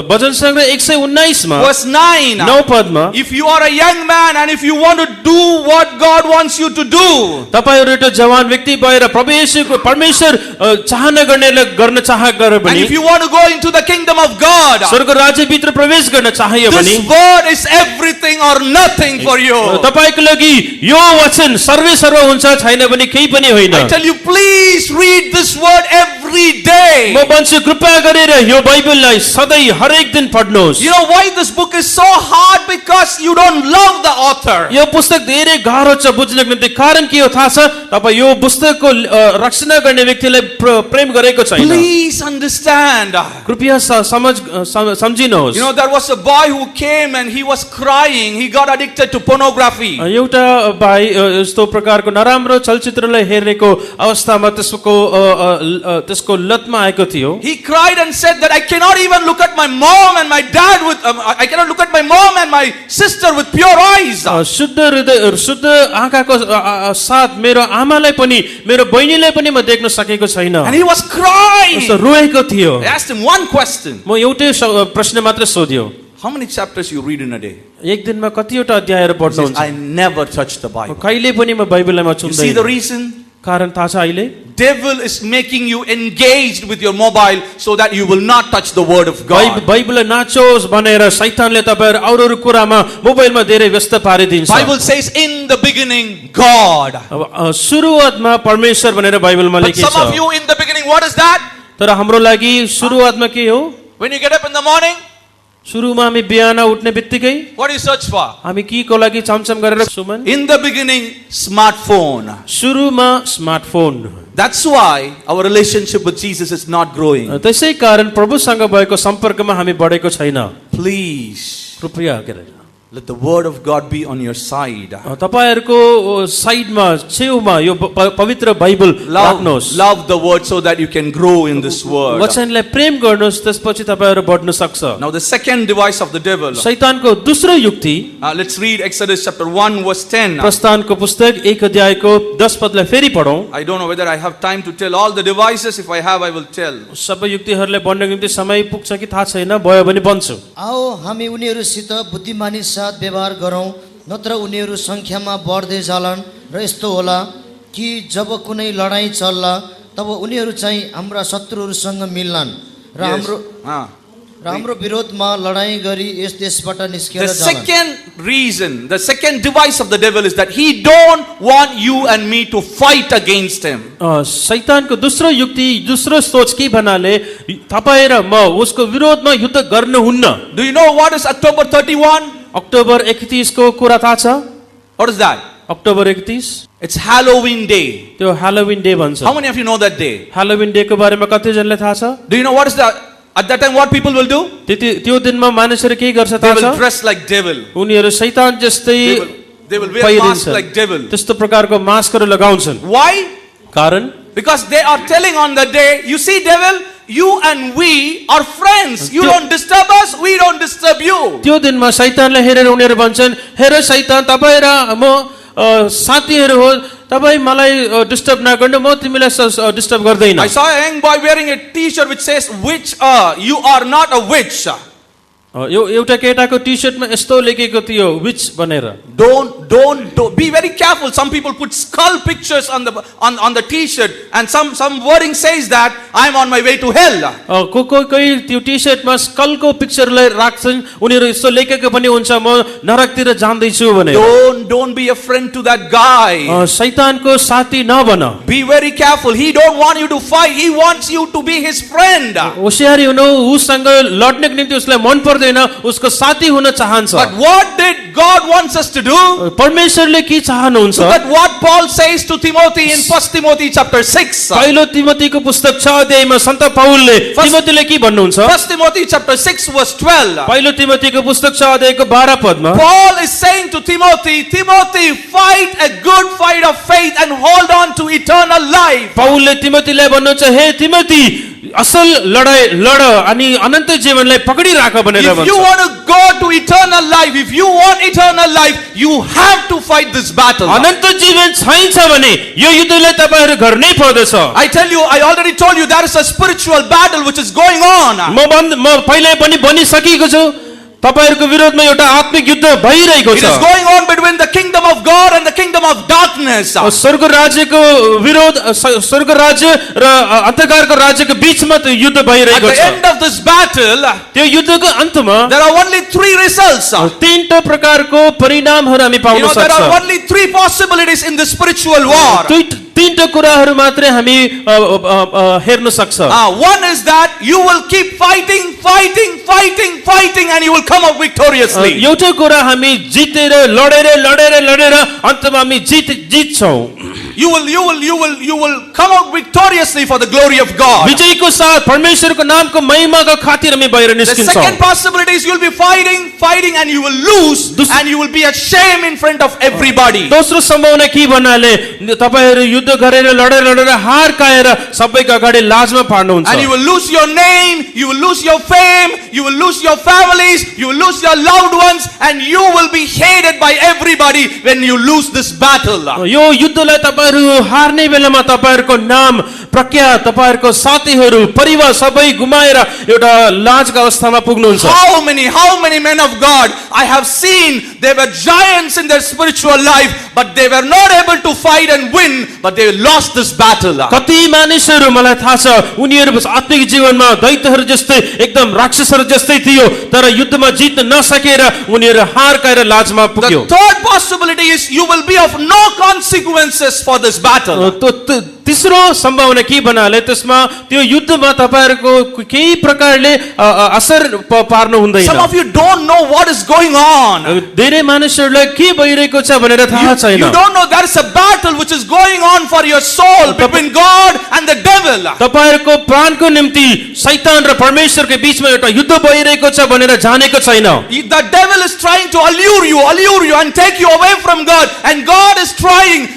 भजन संग्रह 119 मा verse 9. 9 पदमा, If you are a young man and if you want to do what God wants you to do, तपाईहरु एउटा जवान व्यक्ति भएर प्रभु येशूको परमेश्वर चाहना गर्नेले गर्न चाह गरे and भने, if you want to go into the kingdom of God, स्वर्ग राज्य भित्र प्रवेश गर्न चाह्यो भने, this word is everything or nothing for you. तपाईको लागि यो वचन सर्वे सर्व हुन्छ, छैन भने केही पनि होइन। I tell you, please read this word every day. म भन्छु कृपया गरेर यो बाइबललाई सधैँ हरेक दिन पढ्नुहोस्। You know why this book is so hard? Because you don't love the author. यो पुस्तक धेरै गाह्रो छ बुझ्नको निम्ति। कारण के हो थाहा छ? तपाई यो पुस्तकको रक्षणा गर्ने व्यक्तिलाई प्रेम गरेको छैन। Please understand. कृपया सम्झिनुहोस्। You know, there was a boy who came and he was crying. He got addicted to pornography. एउटा भाइ यस्तो प्रकारको नराम्रो चलचित्रलाई हेर्नेको अवस्थामा त्यसको लतमा आएको थियो। He cried and said that I cannot even look at my mom and my dad with I cannot look at my mom and my sister with pure eyes. शुद्ध हृदय शुद्ध आँखाको साथ मेरो आमालाई पनि मेरो बहिनीलाई पनि म देख्न सकेको छैन। And he was crying. रोएको थियो। I asked him one question. म एउटै प्रश्न मात्र सोध्यो, How many chapters you read in a day? एक दिनमा कतिवटा अध्यायहरू He says, पढ्नुहुन्छ? I never touch the Bible. कहिले पनि म बाइबललाई You see the छुँदैन। reason? कारण थाहा छ अहिले? Devil is making you engaged with your mobile so that you will not touch the word of God. बाइबललाई नाचोस् भनेर शैतानले तपाईहरु अरू कुरामा मोबाइलमा धेरै व्यस्त पारिदिन्छ। Bible says in the beginning God. अब सुरुवातमा परमेश्वर भनेर बाइबलमा But लेखिएको some of छ। you in the beginning, what is that? तर हाम्रो लागि सुरुवातमा के हो? When you get up in the morning, सुरुमा हामी बिहान उठ्ने बित्तिकै what do you search for? हामी के को लागि चमचम गरेर Suman? In the beginning, smartphone. सुरुमा smartphone. That's why our relationship with Jesus is not growing. त्यसै कारण प्रभुसँग भएको सम्पर्कमा हामी बढेको छैन। Please, कृपया गरेर let the word of God be on your side. तपाईहरुको साइडमा छेउमा यो पवित्र बाइबल राख्नुहोस्। Love the word so that you can grow in this word. वचनलाई प्रेम गर्नुहोस्, त्यसपछि तपाईहरु बढ्न सक्छ। Now the second device of the devil. शैतानको दोस्रो युक्ति, Let's read Exodus chapter 1 verse 10. प्रस्थानको पुस्तक 1 अध्यायको 10 पदलाई फेरि पढौं। I don't know whether I have time to tell all the devices. If I have, I will tell. सबै युक्तिहरुले बढ्नको निम्ति समय पुग्छ कि थाहा छैन, भयो भने भन्छु। आओ हामी उनीहरूसित बुद्धिमानी साथ व्यवहार गरौँ, नत्र उनीहरू सङ्ख्यामा बढ्दै जालान् र यस्तो होला कि जब कुनै लडाईँ चल्ला तब उनीहरू चाहिँ हाम्रा शत्रुहरूसँग मिल्लान् र हाम्रो विरोधमा लडाईँ गरी यस देशबाट निस्केर The जालान्। second reason, the second device of the devil is that he don't want you and me to fight against him. शैतानको दोस्रो युक्ति, दोस्रो सोच के भन्नाले तपाई र म उसको विरोधमा युद्ध गर्नुहुन्न। Do you know what is October 31? October 31 को कुरा थाहा छ? What is that? October 31 It's Halloween day. त्यो हेलोविन डे भन्छ। How many of you know that day? Halloween day को बारेमा कति जनले थाहा छ? Do you know what is that? At that time what people will do? त्यो दिनमा मानिसहरु के गर्छ They थाहा will छ? dress like devil. उनीहरु शैतान जस्तै They will wear masks like devil. त्यस्तो प्रकारको मास्कहरु लगाउँछन्। Why? कारण Because they are telling on the day, you see devil, you and we are friends. You don't disturb us, we don't disturb you. त्यो दिनमा शैतानले हेरेर उनीहरु भन्छन्, हेर शैतान तपाई र म साथीहरु हो, तपाई मलाई डिस्टर्ब नगर्नु, म तिमीलाई डिस्टर्ब गर्दैन। I saw a young boy wearing a t-shirt which says witch, you are not a witch. यो एउटा केटाको टी-शर्टमा यस्तो लेखेको थियो विच भनेर। Don't be very careful. Some people put skull pictures on the t-shirt and some wording says that I'm on my way to hell. कोही त्यो टी-शर्टमा स्कलको पिक्चरलाई राख्छन्, उनीहरु यस्तो लेखेको पनि हुन्छ म नरकतिर जाँदै छु भनेर। Don't be a friend to that guy. शैतानको साथी नबन। Be very careful. He don't want you to fight. He wants you to be his friend. होशियारी हुनु, उसँग लड्नको निम्ति उसलाई मन पर्दैन होइन, उसको साथी हुन चाहन्छ। But what did God wants us to do? परमेश्वरले के चाहनुहुन्छ? Look at what Paul says to Timothy in 1 Timothy chapter 6. पहिलो तिमोथीको पुस्तक 6 अध्यायमा सन्त पौलले तिमोथीले के भन्नुहुन्छ? 1 Timothy chapter 6 verse 12. पहिलो तिमोथीको पुस्तक 6 अध्यायको 12 पदमा Paul is saying to Timothy, Timothy, fight a good fight of faith and hold on to eternal life. पौलले तिमोथीलाई भन्नुहुन्छ, हे तिमोथी, असल लडाई लड अनि अनन्त जीवनलाई पकडिराख भनेर If you भन्छ। want to go to eternal life, if you want eternal life, you have to fight this battle. अनन्त जीवन चाहिन्छ भने यो युद्धलाई तपाईहरु गर्नै पर्दछ। I tell you, I already told you there is a spiritual battle which is going on. म पहिल्यै पनि भनिसकेको छु, तपाईहरुको विरोधमा एउटा आत्मिक युद्ध भइरहेको It छ। is going on between the kingdom of God and the kingdom of darkness. स्वर्ग राज्यको विरोध, स्वर्ग राज्य र अन्धकारको राज्यको बीचमा त्यो युद्ध At भइरहेको the छ। end of this battle, त्यो युद्धको अन्तमा there are only three results. तीनटा प्रकारको परिणामहरु हामी पाउन There are सक्छौं। only three possibilities in this spiritual war. तीनटा कुराहरु मात्रै हामी हेर्न सक्छ। One is that you will keep fighting and you will come out victoriously. एउटा कुरा हामी जितेर लडेर अन्तमा हामी जित्छौं। You will come out victoriously for the glory of God. विजयको साथ परमेश्वरको नामको महिमाको खातिर हामी बाहिर The निस्किन्छौं। second possibility is you will be fighting and you will lose and you will be ashamed in front of everybody. दोस्रो सम्भावना के भन्नाले तपाईहरु युद्ध गरेर लडेर हार खाएर सबैको अगाडि लाजमा पार्नुहुन्छ। And you will lose your name, you will lose your fame, you will lose your families, you will lose your loved ones, and you will be hated by everybody when you lose this battle. यो युद्धलाई तपाईहरु हार्ने बेलामा तपाईहरुको नाम, प्रख्यात, तपाईहरुको साथीहरु, परिवार सबै गुमाएर एउटा लाजको अवस्थामा पुग्नुहुन्छ। How many men of God I have seen, they were giants in their spiritual life, but they were not able to fight and win, but they lost this battle. कति मानिसहरु मलाई थाहा छ, उनीहरु आत्मिक जीवनमा दैत्यहरु जस्तै एकदम राक्षसहरु जस्तै थियो, तर युद्धमा जित्न नसकेर उनीहरु हार खाएर लाजमा पुग्यो। The third possibility is you will be of no consequences for this battle. तेस्रो सम्भावना के भन्नाले त्यसमा त्यो युद्धमा तपाईहरुको केही प्रकारले असर पार्नु हुँदैन। Some of you don't know what is going on. धेरै मानिसहरुलाई के भइरहेको छ भनेर थाहा छैन। You don't know there is a battle which is going on for your soul between God and the devil. तपाईहरुको प्राणको निम्ति शैतान र परमेश्वरको बीचमा एउटा युद्ध भइरहेको छ भनेर जानेको छैन। The devil is trying to allure you and take you away from God, and God is trying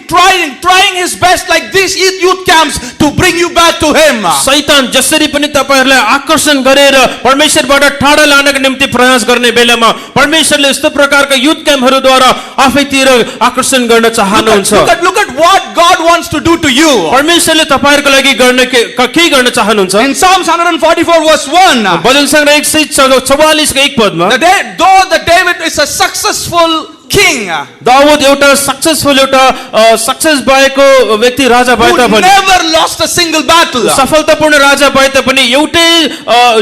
his best like these youth camps to bring you back to him. शैतान जसरी पनि तपाईहरुलाई आकर्षण गरेर परमेश्वरबाट टाढा लानको निम्ति प्रयास गर्ने बेलामा परमेश्वरले यस्तो प्रकारका युथ क्याम्पहरुद्वारा आफैतिर आकर्षण गर्न चाहनुहुन्छ। Look at what God wants to do to you. परमेश्वरले तपाईहरुको लागि के गर्न चाहनुहुन्छ? In Psalms 144 verse 1, भजन संग्रह 144 को 1 पदमा though the David is a successful king Dawood एउटा सक्सेसफुल सक्सेस भएको व्यक्ति राजा भए who तापनि never lost a single battle. सफलतापूर्ण राजा भए तापनि एउटै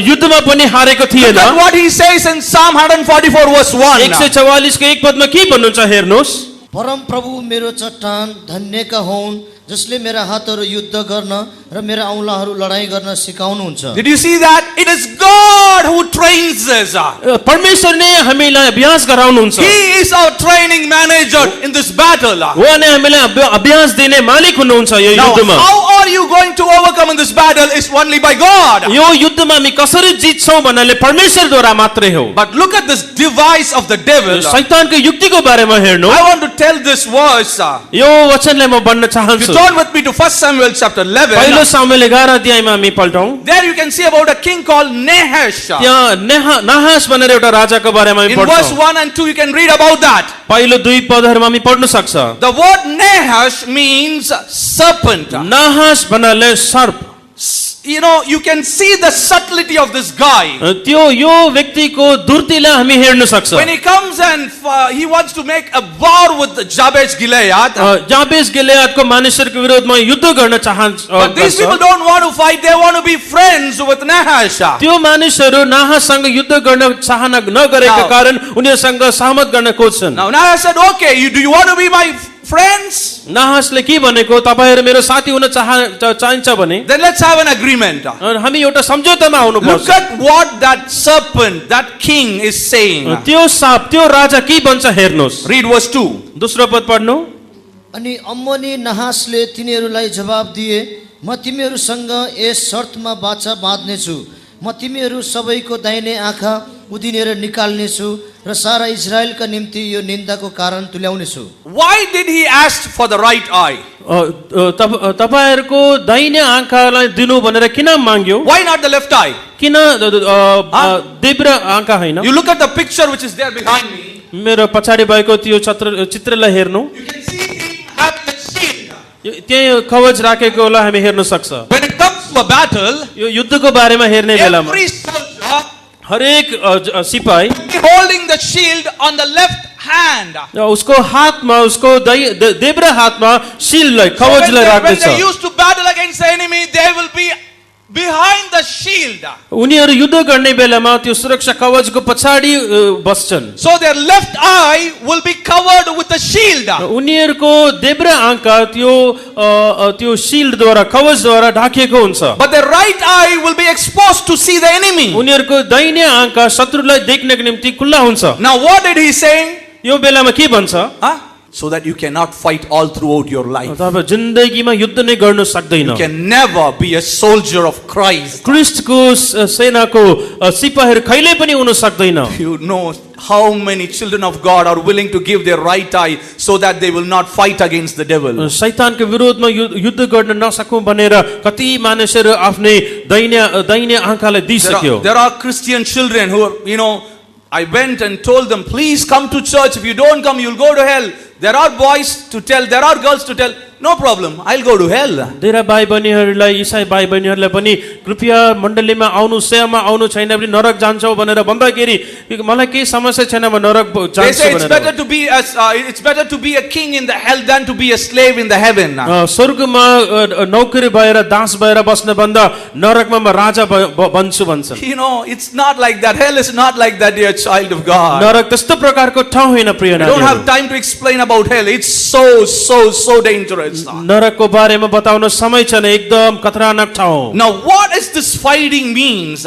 युद्धमा पनि हारेको थिएन। Look at what he says in Psalm 144 verse 1. 144 को 1 पदमा के भन्नुहुन्छ हेर्नुहोस्। परम प्रभु मेरो चट्टान धन्यका हुन् जसले मेरा हातहरू युद्ध गर्न र मेरा औँलाहरू लडाई गर्न सिकाउनुहुन्छ। Did you see that? It is God who trains us. परमेश्वरले हामीलाई अभ्यास गराउनुहुन्छ। He is our training manager in this battle. उहाँले हामीलाई अभ्यास दिने मालिक हुनुहुन्छ यो Now, युद्धमा। how are you going to overcome in this battle is only by God. यो युद्धमा हामी कसरी जित्छौं भन्नाले परमेश्वरद्वारा मात्रै हो। But look at this device of the devil. शैतानको युक्तिको बारेमा हेर्नु। I want to tell this verse. यो वचनलाई म भन्न चाहन्छु। Turn with me to 1 Samuel chapter 11. पहिलो सामुएल 11 अध्यायमा हामी पल्टौं। There you can see about a king called Nahash. त्यहाँ नाहास भनेर एउटा राजाको बारेमा हामी In verse पढ्छौं। 1 and 2 you can read about that. पहिलो दुई पदहरुमा हामी पढ्न सक्छ। The word Nahash means serpent. Nahash भन्नाले सर्प। You know, you can see the subtlety of this guy. त्यो यो व्यक्तिको धुर्तीलाई हामी हेर्न सक्छौं। When he comes and he wants to make a war with Jabez Gilead. जाबेस गिलेयादको मानिसहरुको विरोधमा युद्ध गर्न चाहन्छ। But these people don't want to fight, they want to be friends with Nahash. त्यो मानिसहरु नाहाससँग युद्ध गर्न चाहना नगरेका कारण उनीहरुसँग सहमत गर्न खोज्छन्। Now Nahash said, okay, do you want to be my friends, नाहासले के भनेको तपाईहरु मेरो साथी हुन चाहिन्छ भने then let's have an agreement. हामी एउटा सम्झौतामा आउनु Look पर्छ। at what that serpent, that king is saying. त्यो साप त्यो राजा के भन्छ हेर्नुस्। Read verse 2. दोस्रो पद पढ्नु। अनि अम्मोनी नहासले तिनीहरूलाई जवाब दिए, म तिमीहरूसँग यस शर्तमा बाचा बाँध्नेछु, म तिमीहरू सबैको दाहिने आँखा उदिनेर निकाल्नेछु र सारा इजरायलका निम्ति यो निन्दाको कारण तुल्याउनेछु। Why did he ask for the right eye? तपाईहरुको दाहिने आँखालाई दिनु भनेर किन माग्यो? Why not the left eye? किन देब्रे आँखा हैन? You look at the picture which is there behind me. मेरो पछाडी भएको त्यो चित्रलाई हेर्नु। You can see him have the shield. त्यही कवच राखेकोलाई हामी हेर्न सक्छ। When it comes to a battle, यो युद्धको बारेमा हेर्ने बेलामा every soldier हरेक सिपाही holding the shield on the left hand. उसको हातमा उसको देब्रे हातमा शीललाई कवचलाई when राख्दछ। they used to battle against the enemy, they will be behind the shield. उनीहरु युद्ध गर्ने बेलामा त्यो सुरक्षा कवचको पछाडी बस्छन्। So their left eye will be covered with the shield. उनीहरुको देब्रे आँखा त्यो शील्डद्वारा कवचद्वारा ढाकिएको हुन्छ। But their right eye will be exposed to see the enemy. उनीहरुको दाहिने आँखा शत्रुलाई देख्नको निम्ति खुल्ला हुन्छ। Now what did he say? यो बेलामा के भन्छ? Huh? So that you cannot fight all throughout your life. तपाईं जिन्दगीमा युद्ध नै गर्न सक्दैन। You can never be a soldier of Christ. क्रिस्टको सेनाको सिपाहीहरु कहिले पनि हुन सक्दैन। You know how many children of God are willing to give their right eye so that they will not fight against the devil. शैतानको विरोधमा युद्ध गर्न नसकौं भनेर कति मानिसहरु आफ्नै दाहिने आँखालाई दिइसक्यो। There are Christian children who are, I went and told them, please come to church. If you don't come, you'll go to hell. There are boys to tell, there are girls to tell, no problem, I'll go to hell. धेरै भाइ बहिनीहरुलाई ईसाई भाइ बहिनीहरुलाई पनि कृपया मण्डलीमा आउनु, सेवामा आउनु छैन भने नरक जान्छौ भनेर भन्दाखेरि मलाई केही समस्या छैन म नरक जान्छु भनेर। They say it's better to be a king in the hell than to be a slave in the heaven. स्वर्गमा नौकरी भएर दास भएर बस्न भन्दा नरकमा म राजा बन्छु भन्छन्। It's not like that. Hell is not like that, dear child of God. नरक त्यस्तो प्रकारको ठाउँ हैन प्रिय I don't have नानीहरु। time to explain about hell. It's so dangerous. नरकको बारेमा बताउन समय छैन, एकदम खतरनाक ठाउँ। Now what is this fighting means?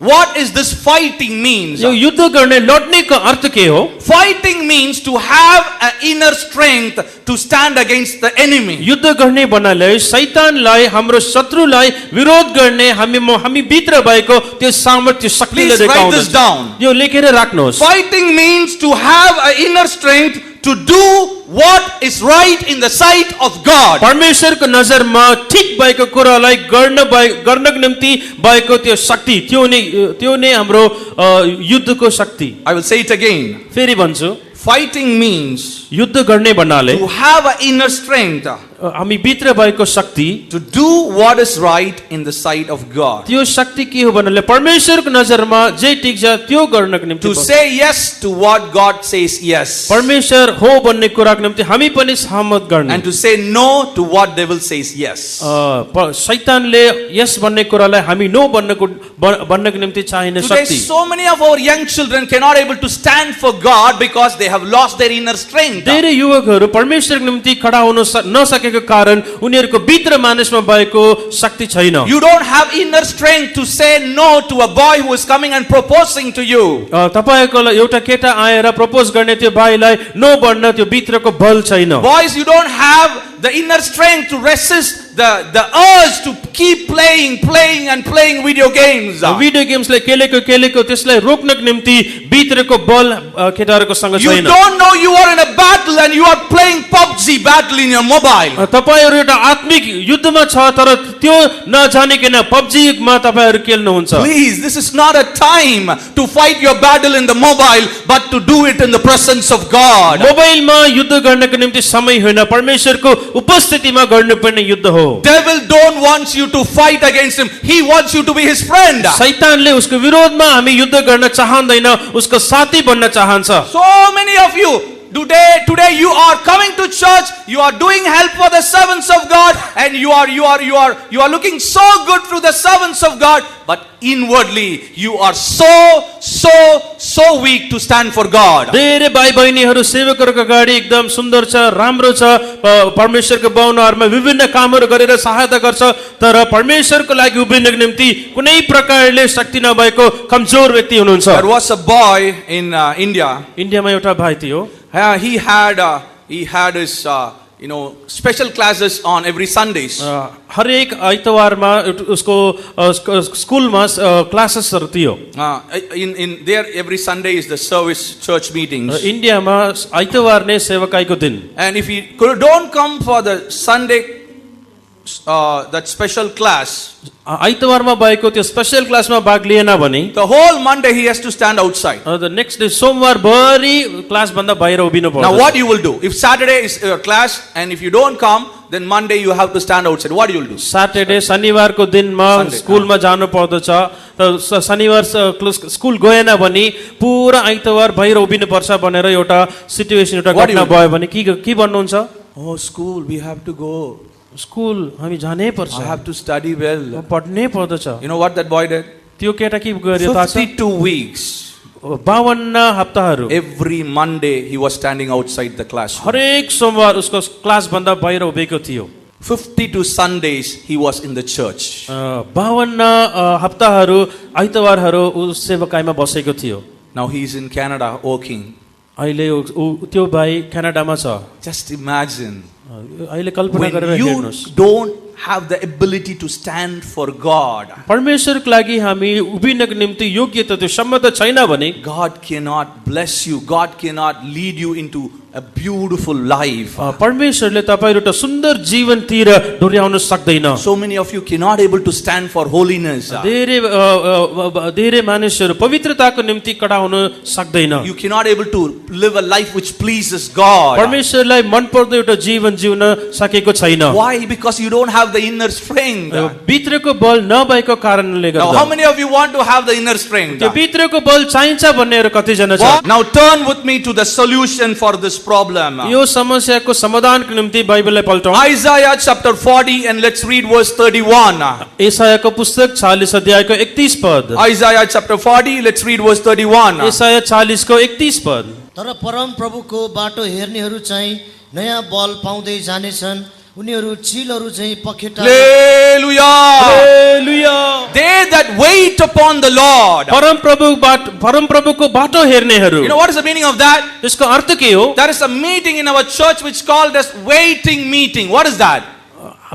What is this fighting means? यो युद्ध गर्ने लड्नेको अर्थ के हो? Fighting means to have an inner strength to stand against the enemy. युद्ध गर्ने भन्नाले शैतानलाई हाम्रो शत्रुलाई विरोध गर्ने हामी भित्र भएको त्यो सामर्थ्य शक्तिले Please write this देखाउँछ। down. यो लेखेर राख्नुहोस्। Fighting means to have an inner strength to do what is right in the sight of God. परमेश्वरको नजरमा ठीक भएको कुरालाई गर्नको निम्ति भएको त्यो शक्ति त्यो नै हाम्रो युद्धको शक्ति। I will say it again. फेरि भन्छु, Fighting means युद्ध गर्ने भन्नाले to have an inner strength हामी भित्र भएको शक्ति to do what is right in the sight of God. त्यो शक्ति के हो भन्नाले परमेश्वरको नजरमा जे ठीक छ त्यो गर्नको निम्ति To say yes to what God says yes. परमेश्वर हो भन्ने कुराको निम्ति हामी पनि सहमत गर्ने। And to say no to what devil says yes. शैतानले यस भन्ने कुरालाई हामी नो भन्नको निम्ति चाहिने Today शक्ति। so many of our young children cannot able to stand for God because they have lost their inner strength. धेरै युवकहरू परमेश्वरको निम्ति खडा हुन नसकेको कारण उनीहरूको भित्र मानिसमा भएको शक्ति छैन। You don't have inner strength to say no to a boy who is coming and proposing to you. तपाईको एउटा केटा आएर प्रपोज गर्ने त्यो भाइलाई नो भन्न त्यो भित्रको बल छैन। Boys, you don't have the inner strength to resist the urge to keep playing video games. Video गेम्सले खेलेको त्यसलाई रोक्नको निम्ति भित्रको बल केटाहरूको सँग You छैन। don't know you are in a battle and you are playing PUBG battle in your mobile. तपाईहरु एउटा आत्मिक युद्धमा छ तर त्यो नजानिकन पबजीमा तपाईहरु खेल्नुहुन्छ। Please, this is not a time to fight your battle in the mobile, but to do it in the presence of God. मोबाइलमा युद्ध गर्नको निम्ति समय होइन, परमेश्वरको उपस्थितिमा गर्नुपर्ने युद्ध हो। Devil don't want you to fight against him. He wants you to be his friend. शैतानले उसको विरोधमा हामी युद्ध गर्न चाहँदैन, उसको साथी बन्न चाहन्छ। So many of you today you are coming to church church, you are doing help for the servants of God, and you are looking so good through the servants of God, but inwardly you are so weak to stand for God. धेरै भाइ बहिनीहरू सेवकहरूको अगाडि एकदम सुन्दर छ, राम्रो छ, परमेश्वरको भवनहरूमा विभिन्न कामहरू गरेर सहायता गर्छ, तर परमेश्वरको लागि उभिनको निम्ति कुनै प्रकारले शक्ति नभएको कमजोर व्यक्ति हुनुहुन्छ। There was a boy in India. इन्डियामा एउटा भाइ थियो, He had his special classes on every Sundays. हरेक आइतबारमा उसको स्कुलमा क्लासेसहरू थियो। In there every Sunday is the service church meetings. इन्डियामा आइतबार नै सेवकाईको दिन। And if he don't come for the Sunday that special class, आइतबारमा भएको त्यो स्पेशल क्लासमा भाग लिएन भने the whole Monday he has to stand outside. the next day सोमबार भरि क्लास भन्दा बाहिर उभिनु पर्छ। Now what you will do? If Saturday is your class and if you don't come, then Monday you have to stand outside. What you will do? Saturday शनिबारको दिनमा स्कुलमा जानु पर्दछ, त शनिबार स्कुल गएन भने पुरा आइतबार बाहिर उभिनु पर्छ भनेर एउटा सिचुएसन एउटा घटना भयो भने के भन्नुहुन्छ? Oh, school, we have to go. School हामी जानै पर्छ, I have to study well. पढ्नै पर्दछ। You know what that boy did? त्यो केटा के गर्यो थाहा छ? 52 weeks. 52 हप्ताहरू Every Monday he was standing outside the classroom. हरेक सोमबार उसको क्लास भन्दा बाहिर उभिएको थियो। 52 Sundays he was in the church. 52 हप्ताहरू आइतबारहरू उस सेवकाईमा बसेको थियो। Now he is in Canada working. अहिले त्यो भाइ क्यानाडामा छ। Just imagine. अहिले कल्पना गरेर When you हेर्नुस्, don't have the ability to stand for God, परमेश्वरको लागि हामी उभिनको निम्ति योग्यता त्यो क्षमता छैन भने God cannot bless you. God cannot lead you into a beautiful life. परमेश्वरले तपाईहरु एउटा सुन्दर जीवनतिर डोर्याउन सक्दैन। So many of you cannot able to stand for holiness. धेरै मानिसहरू पवित्रताको निम्ति कडा हुन सक्दैन। You cannot able to live a life which pleases God. परमेश्वरलाई मनपर्दो एउटा जीवन जिउन सकेको छैन। Why? Because you don't have the inner strength. भित्रको बल नभएको कारणले Now, गर्दा। how many of you want to have the inner strength? त्यो भित्रको बल चाहिन्छ भन्नेहरू कति जना छ? Now turn with me to the solution for this problem. यो समस्याको समाधानको निम्ति बाइबललाई पल्टौं। Isaiah chapter 40 and let's read verse 31. एसायाको पुस्तक 40 अध्यायको 31 पद। Isaiah chapter 40, let's read verse 31. एसाया 40 को 31 पद। तर परम प्रभुको बाटो हेर्नेहरू चाहिँ नयाँ बल पाउँदै जानेछन्, उनीहरू चिलहरू चाहिँ पखेटा। Hallelujah. Hallelujah. They that wait upon the Lord. परम प्रभुको बाटो हेर्नेहरू। You know what is the meaning of that? त्यसको अर्थ के हो? There is a meeting in our church which called as waiting meeting. What is that?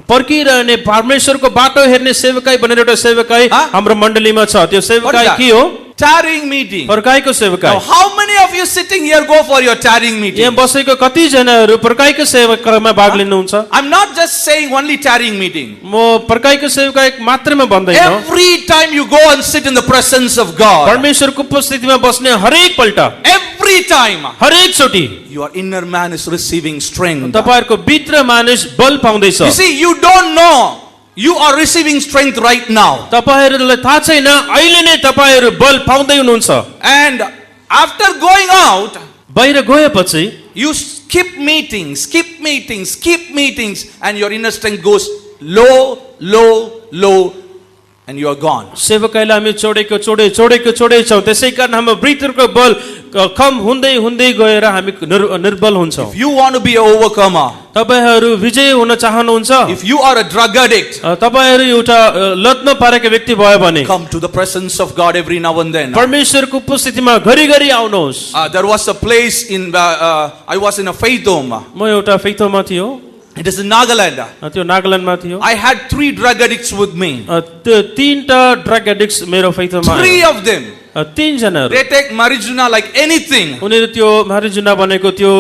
पर्खिरहने परमेश्वरको बाटो हेर्ने सेवकाई भनेर एउटा सेवकाई हाम्रो मण्डलीमा छ। त्यो सेवकाई के हो? Tarrying meeting. पर्खाइको सेवकाई। Now, how many of you sitting here go for your tarrying meeting? यहाँ बसेको कति जनाहरू पर्खाइको सेवामा भाग लिनुहुन्छ? I'm not just saying only tarrying meeting. म पर्खाइको सेवकाई मात्रैमा भन्दैन। Every time you go and sit in the presence of God. परमेश्वरको उपस्थितिमा बस्ने हरेक पल्ट, Every time. हरेक चोटी Your inner man is receiving strength. तपाईहरुको भित्र मानिस बल पाउँदैछ। You see, you don't know. You are receiving strength right now. तपाईहरुलाई थाहा छैन अहिले नै तपाईहरु बल पाउँदै हुनुहुन्छ। And after going out, बाहिर गएपछि you skip meetings, and your inner strength goes low, and you are gone. सेवकाईलाई हामी छोडेको छौं, त्यसै कारण हाम्रो भित्रको बल कम हुँदै गएर हामी निर्बल हुन्छौं। If you want to be an overcomer, तपाईहरु विजयी हुन चाहनुहुन्छ, if you are a drug addict, तपाईहरु एउटा लतमा परेको व्यक्ति भयो भने come to the presence of God every now and then. परमेश्वरको उपस्थितिमा घरिघरि आउनुहोस्। There was a place in I was in a faith home. म एउटा फेथोमा थियो, It is in Nagaland. त्यो नागाल्यान्डमा थियो। I had 3 drug addicts with me. त्यो 3टा ड्रग एडिक्ट्स मेरो फेथोमा 3 of them. 3 जनाहरु They take marijuana like anything. उनीहरु त्यो marijuana भनेको त्यो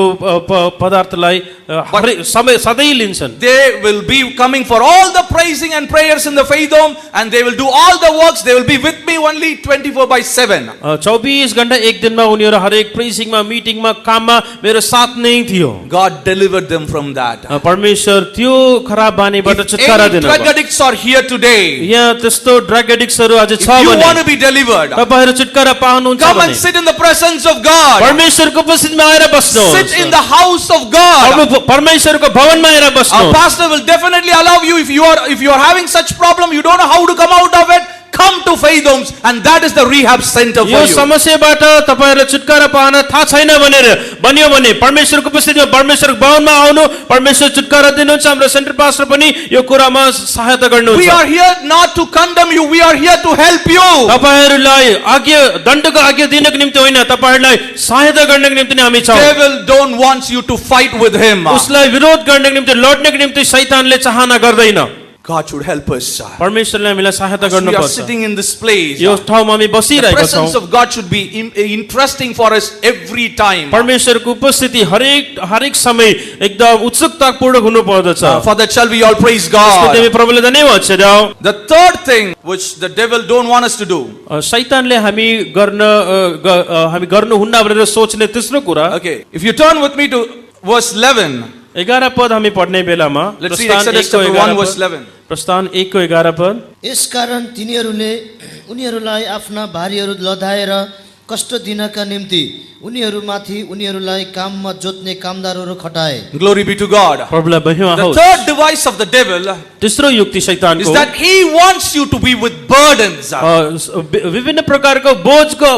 पदार्थलाई सधैँ लिन्छन्। They will be coming for all the praising and prayers in the faith home, and they will do all the works. They will be with me only 24/7. 24 घण्टा एक दिनमा उनीहरु हरेक प्रेसिङमा मिटिङमा काममा मेरो साथ नै थियो। God delivered them from that. परमेश्वर त्यो खराब बानीबाट छुटकारा Any दिनु। drug addicts are here today. यहाँ त्यस्तो ड्रग एडिक्ट्सहरु अझै छ If you भने want to be delivered, तपाईहरु छुटकारा पाउनुहुन्छ Come भने and sit in the presence of God. परमेश्वरको उपस्थितिमा आएर बस्नुहोस् Sit in the house of God. प्रभु परमेश्वरको भवनमा आएर Our बस्नुहोस् pastor will definitely allow you, if you are having such problem, you don't know how to come out of it, come to Faith Homes, and that is the rehab center for यो you. समस्याबाट तपाईहरुलाई छुटकारा पाउन थाहा छैन भनेर बनियो भने परमेश्वरको उपस्थितिमा परमेश्वरको भवनमा आउनु परमेश्वर छुटकारा दिनुहुन्छ हाम्रो सेन्टर पास्टर पनि यो कुरामा सहायता गर्नुहुन्छ We are here not to condemn you, we are here to help you. तपाईहरुलाई आज्ञा दण्डको आज्ञा दिनको निम्ति होइन तपाईहरुलाई सहायता गर्नको निम्ति नै हामी छौं Devil don't want you to fight with him. उसलाई विरोध गर्नको निम्ति लड्नको निम्ति शैतानले चाहना गर्दैन God should help us. परमेश्वरले हामीलाई सहायता As we are गर्नुपर्छ sitting in this place, यो ठाउँमा हामी the बसिरहेका presence छौं of God should be interesting for us every time. परमेश्वरको उपस्थिति हरेक समय एकदम उत्सुकतापूर्ण हुनु पर्दछ For that shall we all praise God. त्यसैले प्रभुले धन्यवाद छर्याउ The third thing which the devil don't want us to do. शैतानले हामी गर्नुहुन्न भनेर सोच्ने तेस्रो कुरा Okay, if you turn with me to verse 11. 11 पद हामी पढ्ने बेलामा Let's read Exodus chapter 1 verse 11. प्रस्थान 1 को 11 पद यसकारण तिनीहरूले उनीहरूलाई आफ्ना भारीहरू लदाएर कष्ट दिनका निम्ति उनीहरूमाथि उनीहरूलाई काममा जोत्ने कामदारहरू खटाए Glory be to God. प्रभुलाई महिमा The होस् third device of the devil तेस्रो युक्ति is शैतानको that he wants you to be with burdens. विभिन्न प्रकारको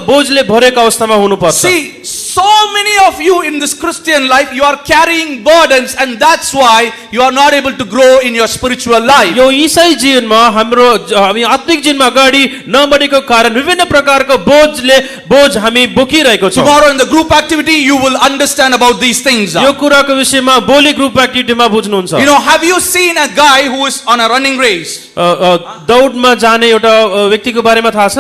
बोझले भरेको अवस्थामा हुनुपर्छ See, so many of you in this Christian life, you are carrying burdens, and that's why you are not able to grow in your spiritual life. यो ईसाई जीवनमा हामी आत्मिक जीवनमा अगाडि नबढेको कारण विभिन्न प्रकारको बोझ हामी बोकिरहेको छौं Tomorrow in the group activity, you will understand about these things. यो कुराको विषयमा भोलि group एक्टिभिटीमा बुझ्नुहुन्छ You know, have you seen a guy who is on a running race? दौडमा जाने एउटा व्यक्तिको बारेमा थाहा छ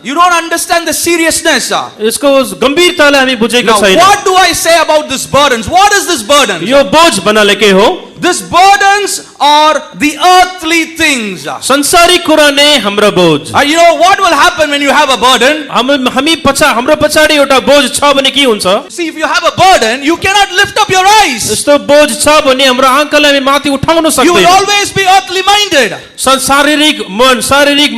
You don't understand the seriousness. यसको गम्भीरतालाई हामी बुझेको Now, छैन what do I say about this burdens? What is this burden? यो बोझ भन्नाले के हो These burdens are the earthly things. संसारिक कुरा नै हाम्रो बोझ You know what will happen when you have a burden? हाम्रो पछाडि एउटा बोझ छ भने के हुन्छ See, if you have a burden, you cannot lift up your eyes. यस्तो बोझ छ भने हाम्रो आँखालाई हामी माथि उठाउन You will सक्दैनौँ always be earthly minded. शारीरिक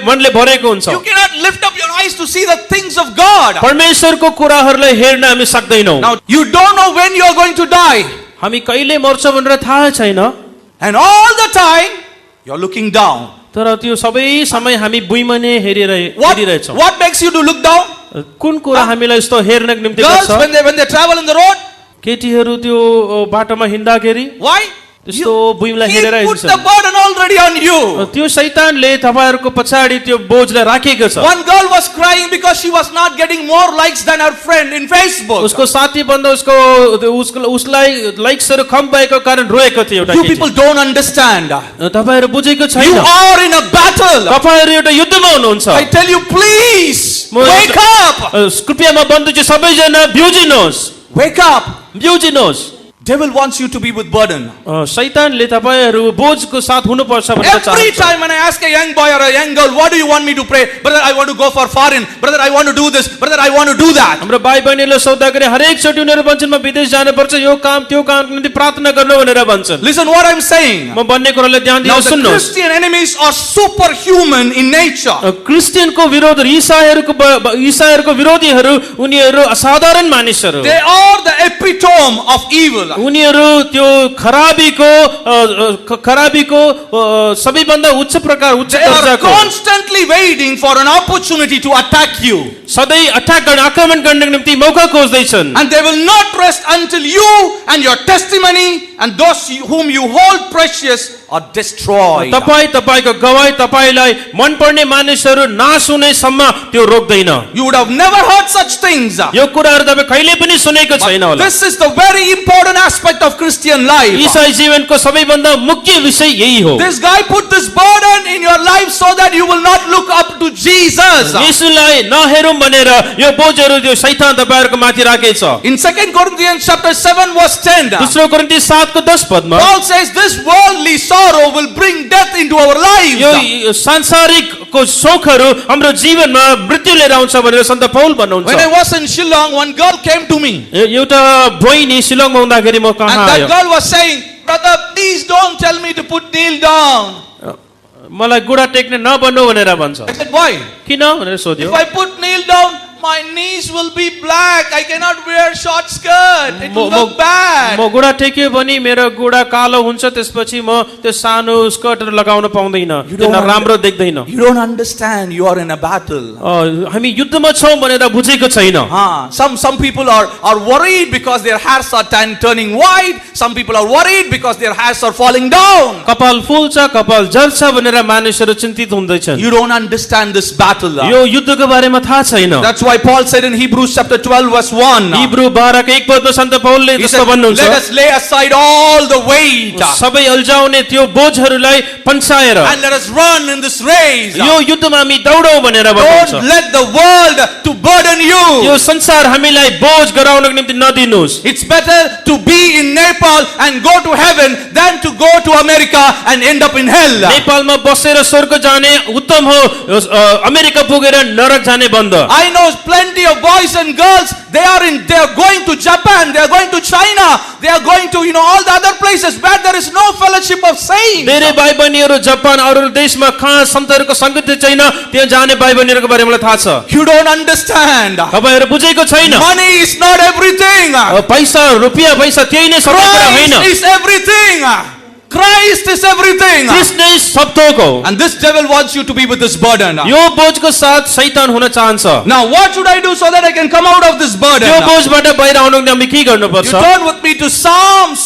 मनले भरेको हुन्छ You cannot lift up your eyes to see the things of God. परमेश्वरको कुराहरूलाई हेर्न हामी सक्दैनौँ Now, you don't know when you are going to die. हामी कहिले मर्छ भनेर थाहा छैन And all the time, you are looking down. तर त्यो सबै समय हामी भुइँमा नै हेरिरहेछौँ What makes you to look down? कुन कुरा हामीलाई यस्तो हेर्नको निम्ति Girls, गर्छ when they travel in the road, केटीहरू त्यो बाटोमा हिँड्दाखेरि why? त्यस्तो भुइँलाई He हेरेर puts the हिँड्छन् burden already on you. त्यो शैतानले तपाईहरुको पछाडी त्यो बोझलाई राखेको छ One girl was crying because she was not getting more likes than her friend in Facebook. उसको साथी भन्दा उसलाई लाइक्सहरु कम भएको कारण रोएको थियो एउटा You केटी people don't understand. तपाईहरु बुझेको You छैन are in a battle. तपाईहरु एउटा युद्धमा हुनुहुन्छ I tell you, please, wake up. कृपया म भन्छु सबैजना ब्युजिनुहोस् Wake up. ब्युजिनुहोस् Devil wants you to be with burden. शैतानले तपाईहरु बोझको साथ हुनुपर्छ भनेर Every चाहन्छ time when I ask a young boy or a young girl, what do you want me to pray? Brother, I want to go for foreign. Brother, I want to do this. Brother, I want to do that. हाम्रो भाइ बहिनीले सोध्दा गरे हरेक चोटि उनीहरु भन्छन् म विदेश जानुपर्छ यो काम त्यो कामको निम्ति प्रार्थना गर्नु भनेर भन्छन् Listen what I'm saying. म भन्ने कुरालाई ध्यान Now दिएर the सुन्नुहोस् Christian enemies are superhuman in nature. क्रिस्चियनको विरोध ईसाईहरुको विरोधीहरु उनीहरु असाधारण मानिसहरु They are the epitome of evil. उनीहरु त्यो खराबीको सबैभन्दा उच्च प्रकार उच्च They are दर्जाको constantly waiting for an opportunity to attack you. सधैँ आक्रमण गर्नको निम्ति मौका खोज्दैछन् And they will not rest until you and your testimony and those whom you hold precious are destroyed. तपाईको गवाई तपाईलाई मन पर्ने मानिसहरु नाश हुनेसम्म त्यो रोक्दैन You would have never heard such things. यो कुराहरु तपाई कहिले पनि सुनेको छैन होला This is the very important aspect of Christian life. ईसाई जीवनको सबैभन्दा मुख्य विषय यही हो This guy put this burden in your life so that you will not look up to Jesus. यीशुलाई नहेरौं भनेर यो बोझहरु त्यो शैतान तपाईहरुको माथि राखेछ In 2 Corinthians chapter 7 verse 10, दोस्रो कोरिन्थी 7 को 10 पदमा Paul says this worldly sorrow will bring death into our lives. यो सांसारिकको शोकहरु हाम्रो जीवनमा मृत्यु लिएर आउँछ भनेर सन्त पौल भन्नुहुन्छ When I was in Shillong, one girl came to me. एउटा बहिनी शिलङमा हुँदाखेरि म And कहाँ that आयो girl was saying, brother, please don't tell me to kneel down. मलाई गुडा टेक्ने नबन्नु भनेर भन्छ I said, why? किन भनेर सोध्यो If I put kneel down, my knees will be black. I cannot wear short skirt. It will look bad. म गुडा टेक्यो भने मेरो गुडा कालो हुन्छ त्यसपछि म त्यो सानो स्कर्टहरु लगाउन पाउँदैन त्यो राम्रो देख्दैन You don't understand. You are in a battle. हामी युद्धमा छौं भनेर बुझेको छैन Some people are worried because their hairs are turning white. Some people are worried because their hairs are falling down. कपाल फुल्छ कपाल जल्छ भनेर मानिसहरु चिन्तित हुँदैछन् You don't understand this battle. यो युद्धको बारेमा थाहा छैन That's why Paul said in Hebrews chapter 12 verse 1. Hebrew 12 को 1 पदमा सन्त पौलले He जस्तो said, भन्नुहुन्छ let us lay aside all the weight सबै अल्झाउने त्यो बोझहरुलाई पन्छाएर and let us run in this race. यो युद्धमा हामी दौडौं भनेर भन्नुहुन्छ Don't let the world to burden you. यो संसार हामीलाई बोझ गराउनको निम्ति नदिनुस् It's better to be in Nepal and go to heaven than to go to America and end up in hell. नेपालमा बसेर स्वर्ग जाने उत्तम हो अमेरिका पुगेर नरक जाने बन्द I know plenty of boys and girls, they are going to Japan, they are going to China, they are going to all the other places where there is no fellowship of saints. धेरै भाइ बहिनीहरु Japan अरु देशमा कहाँ सन्तहरुको संगति छैन त्यहाँ जाने भाइ बहिनीहरुको बारेमा मलाई थाहा छ You don't understand. तपाईहरु बुझेको छैन Money is not everything. पैसा रुपैयाँ पैसा त्यही नै सबै कुरा होइन Christ is everything. Christ is everything. Krishna नै सब थोक हो And this devil wants you to be with this burden. यो बोझको साथ शैतान हुन चाहन्छ Now what should I do so that I can come out of this burden? यो बोझबाट बाहिर आउनको निम्ति हामी के You गर्नुपर्छ turn with me to Psalms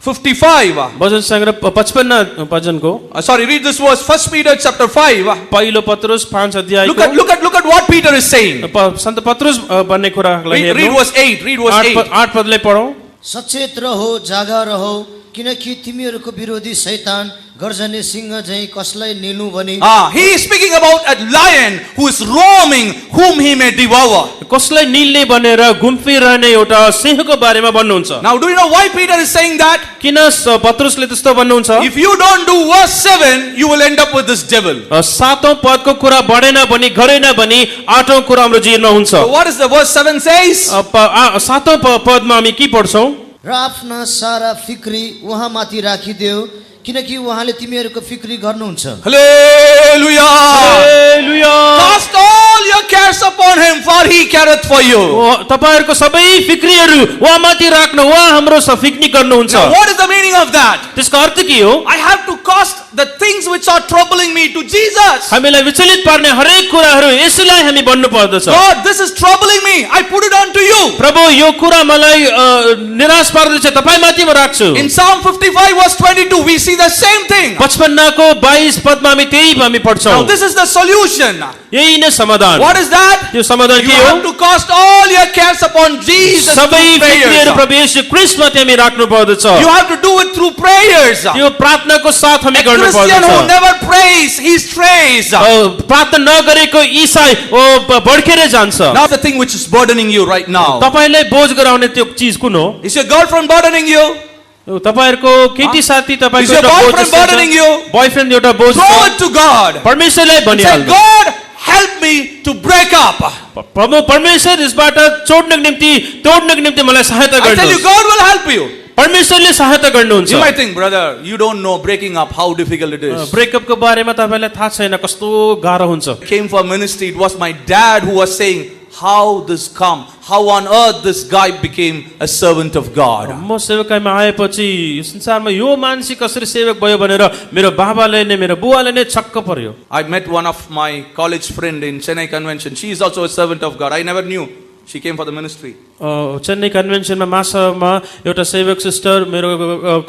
55. भजन संग्रह 55 भजनको Sorry, read this verse. 1 Peter chapter 5. पहिलो पत्रुस 5 अध्यायको Look at what Peter is saying. सन्त पत्रुस भन्ने कुरालाई Read हेर्नु verse 8. Read verse 8. 8 पदले पढौं सचेत रहो जागा रहो किनकि तिमीहरूको विरोधी शैतान गर्जने सिंह झैं कसलाई निल्नु भनी He is speaking about a lion who is roaming, whom he may devour. कसलाई निल्ने भनेर घुमफिरहने एउटा सिंहको बारेमा भन्नुहुन्छ Now, do you know why Peter is saying that? किन पत्रुसले त्यस्तो भन्नुहुन्छ If you don't do verse 7, you will end up with this devil. सातौं पदको कुरा बढेन भनी गरेन भनी आठौं कुरा हाम्रो जीवनमा हुन्छ So what is the verse 7 says? सातौं पदमा हामी के पढ्छौं र आफ्ना सारा फिक्री उहाँमाथि राखिदेऊ किनकि उहाँले तिमीहरूको फिक्री गर्नुहुन्छ Hallelujah! Hallelujah Cast all your cares upon him, for he careth for you. तपाईहरुको सबै फिक्रीहरु उहाँमाथि राख्नु उहाँ हाम्रो फिक्री गर्नुहुन्छ Now, what is the meaning of that? त्यसको अर्थ के हो I have to cast the things which are troubling me to Jesus. हामीलाई विचलित पार्ने हरेक कुराहरु यसैलाई हामी भन्नु पर्दछ God, this is troubling me. I put it on to you. प्रभु यो कुरा मलाई निराश पार्दैछ तपाईमाथि म राख्छु In Psalm 55 verse 22, we see the same thing. 55 को 22 पदमा हामी त्यही हामी पढ्छौं Now, this is the solution. यही नै समाधान What is that? त्यो समाधान You के हो have to cast all your cares upon Jesus सबै through फिक्रीहरु prayers. प्रभु येशू ख्रीष्टमाथि हामी राख्नु पर्दछ You have to do it through prayers. त्यो प्रार्थनाको साथ हामी A गर्नु Christian who पर्दछ never prays, he strays. प्रार्थना नगरेको ईसाई भड्केरै जान्छ Now the thing which is burdening you right now. तपाईलाई बोझ गराउने त्यो चीज कुन हो Is your girlfriend burdening you? तपाईहरुको केटी साथी Is तपाईको your एउटा बोझ boyfriend burdening you? बॉयफ्रेन्ड एउटा बोझ Throw छ it to God. परमेश्वरलाई Say, भनिहाल्नु God, help me to break up. प्रभु परमेश्वर यसबाट छोड्नको निम्ति तोड्नको निम्ति मलाई सहायता I tell you, गर्नुहोस् God will help you. परमेश्वरले सहायता गर्नुहुन्छ You might think, brother, you don't know breaking up, how difficult it is. ब्रेकअपको बारेमा तपाईलाई थाहा छैन कस्तो गाह्रो हुन्छ Came for ministry, it was my dad who was saying, how this come, how on earth this guy became a servant of God. म सेवकाईमा आएपछि यो संसारमा यो मान्छे कसरी सेवक भयो भनेर मेरो बाबाले नै मेरो बुवाले नै छक्क पर्यो I met one of my college friend in Chennai convention. She is also a servant of God. I never knew. She came for the ministry. Chennai कन्भेन्सनमा मासामा एउटा सेवक सिस्टर मेरो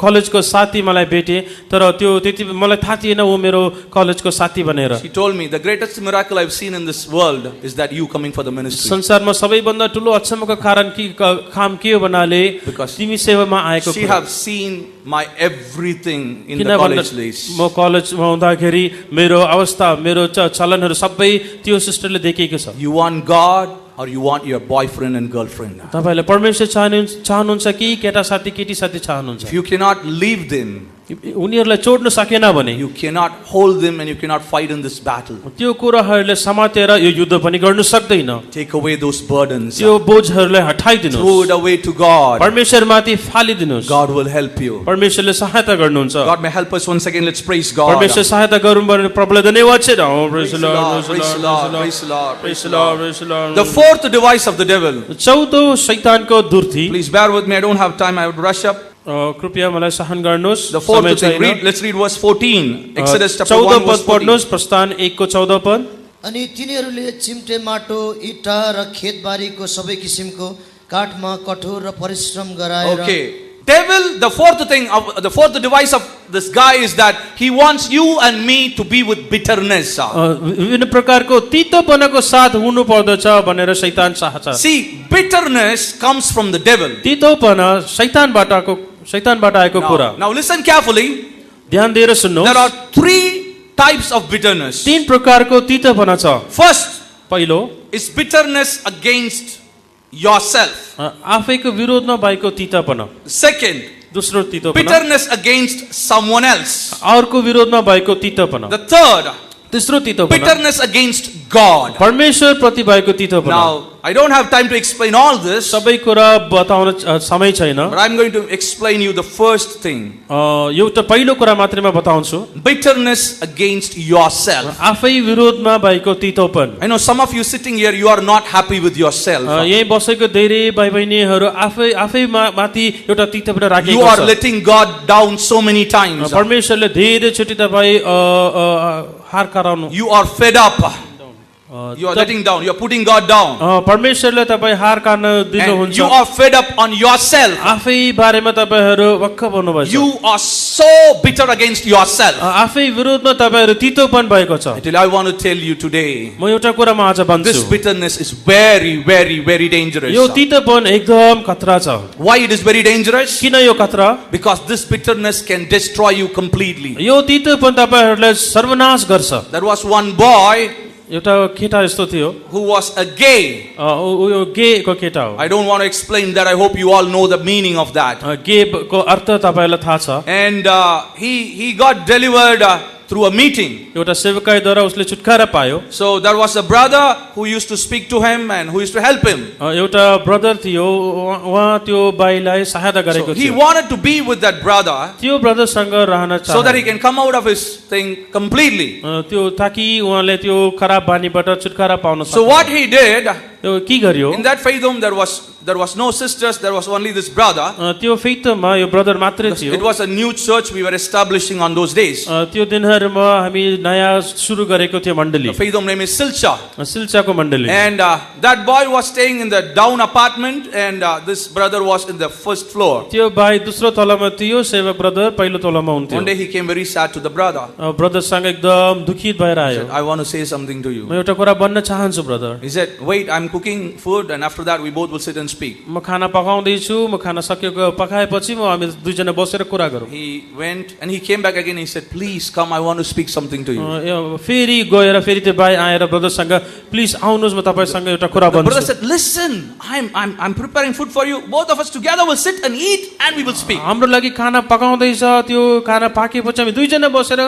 कलेजको साथी मलाई भेटे तर त्यो त्यति मलाई थाहा थिएन ऊ मेरो कलेजको साथी भनेर She told me the greatest miracle I've seen in this world is that you coming for the ministry. संसारमा सबैभन्दा ठुलो अचम्मको कारण के काम के हो भन्नाले Because तिमी सेवामा आएको She have seen my everything in the college days. म कलेजमा हुँदाखेरि मेरो अवस्था मेरो चलनहरू सबै त्यो सिस्टरले देखेको छ You want God or you want your boyfriend and girlfriend? तपाईले परमेश्वर चाहनुहुन्छ कि केटा साथी केटी साथी चाहनुहुन्छ If you cannot leave them, उनीहरूलाई छोड्न सकेन भने you cannot hold them and you cannot fight in this battle. त्यो कुराहरूले समातेर यो युद्ध पनि गर्न सक्दैन। Take away those burdens. त्यो बोझहरूलाई Throw हटाइदिनुहोस्, it away to God. परमेश्वरमाथि फालिदिनुहोस्, God will help you. परमेश्वरले सहायता गर्नुहुन्छ। God may help us once again. Let's praise God. परमेश्वर सहायता गरौँ भने प्रभुलाई धन्यवाद छ। Praise the Lord, praise the Lord, praise the Lord, praise the Lord. Praise the Lord। The fourth device of the devil. चौथो शैतानको दुर्ती, Please bear with me. I don't have time. I would rush up. कृपया मलाई सहन गर्नुहोस्, The fourth समय thing. छैन। Let's read verse 14. Exodus chapter 14 1 verse पद 14. पढ्नुहोस्, प्रस्थान 1 को 14 पद। अनि तिनीहरूले चिम्टे माटो इँटा र खेतबारीको सबै किसिमको काठमा कठोर र परिश्रम गराएर Okay. Devil, the fourth device of this guy is that he wants you and me to be with bitterness. विभिन्न प्रकारको तीतोपनाको साथ हुनु पर्दछ भनेर शैतान चाहन्छ। See, bitterness comes from the devil. तीतोपना शैतानबाट आएको कुरा। Now listen carefully. ध्यान दिएर सुन्नुहोस्। There are three types of bitterness. तीन प्रकारको तीतोपना छ। First पहिलो is bitterness against yourself. आफैको विरोधमा भएको तीतोपना। Second, दोस्रो तीतोपना bitterness against someone else. अर्को विरोधमा भएको तीतोपना। The third, तेस्रो तीतोपना bitterness against God. परमेश्वर प्रति भएको तीतोपना। Now, I don't have time to explain all this, सबै कुरा बताउन समय छैन। but I'm going to explain you the first thing. एउटा पहिलो कुरा मात्रै म बताउँछु, Bitterness against yourself. आफै विरोधमा भएको तीतोपन। I know some of you sitting here, you are not happy with yourself. यही बसेको धेरै भाइ बहिनीहरू आफै माथि एउटा तीतोपन You राखेको are छ। letting God down so many times. परमेश्वरले धेरै चोटि तपाईँ हार कराउनु, You are fed up. You are letting down. You are putting God down. परमेश्वरले तपाईँ हार कार्न And दिनुहुन्छ। you are fed up on yourself. आफै बारेमा तपाईँहरू वक्क बन्नुभएको छ। You are so bitter against yourself. आफै विरोधमा तपाईँहरू तीतोपन भएको छ। I want to tell you today, म एउटा कुरा म आज this भन्छु, bitterness is very, very, very dangerous. यो तीतोपन एकदम खतरा छ। Why it is very dangerous? किन यो खतरा? Because this bitterness can destroy you completely. यो तीतोपन तपाईँहरूलाई सर्वनाश गर्छ। There was one boy एउटा केटा यस्तो थियो, who was a gay. यो गेको केटा हो। I don't want to explain that. I hope you all know the meaning of that. गेको अर्थ तपाईँलाई थाहा छ। And he got delivered through a meeting. एउटा सेवकाईद्वारा उसले छुटकारा पायो। So there was a brother who used to speak to him and who used to help him. एउटा ब्रदर थियो, उहाँ त्यो भाइलाई सहायता गरेको So he थियो। wanted to be with that brother त्यो ब्रदरसँग रहन so that he चाहे, can come out of his thing completely. त्यो ताकि उहाँले त्यो खराब बानीबाट छुटकारा पाउन So सक्छ। what he did, त्यो के गर्यो? in that faith home there was no sisters, there was only this brother. त्यो फेक्टमा यो ब्रदर मात्रै थियो। It was a new church we were establishing on those days. त्यो दिनहरूमा हामी नयाँ सुरु गरेको थियो The मण्डली, faith home name is Silcha. सिल्चाको मण्डली। And that boy was staying in the down apartment and this brother was in the first floor. त्यो भाइ दोस्रो तलामा थियो, सेवक ब्रदर पहिलो तलामा हुन्थ्यो। One day he came very sad to the brother. ब्रदरसँग एकदम दुखित भएर आयो। I want to say something to म you. एउटा कुरा भन्न चाहन्छु brother. He said, wait, I'm cooking food and after that we both will sit and speak. म खाना पकाउँदैछु, म खाना सकेको पकाएपछि म हामी दुईजना बसेर कुरा गरौँ। He went and he came back again. He said, please come, I want to speak something to you. फेरि गएर फेरि त्यो भाइ आएर ब्रदरसँग प्लिज आउनुहोस्, म तपाईँसँग एउटा कुरा The brother भन्छु। said, listen, I'm preparing food for you. Both of us together will sit and eat and we will speak. हाम्रो लागि खाना पकाउँदैछ, त्यो खाना पाकेपछि हामी दुईजना बसेर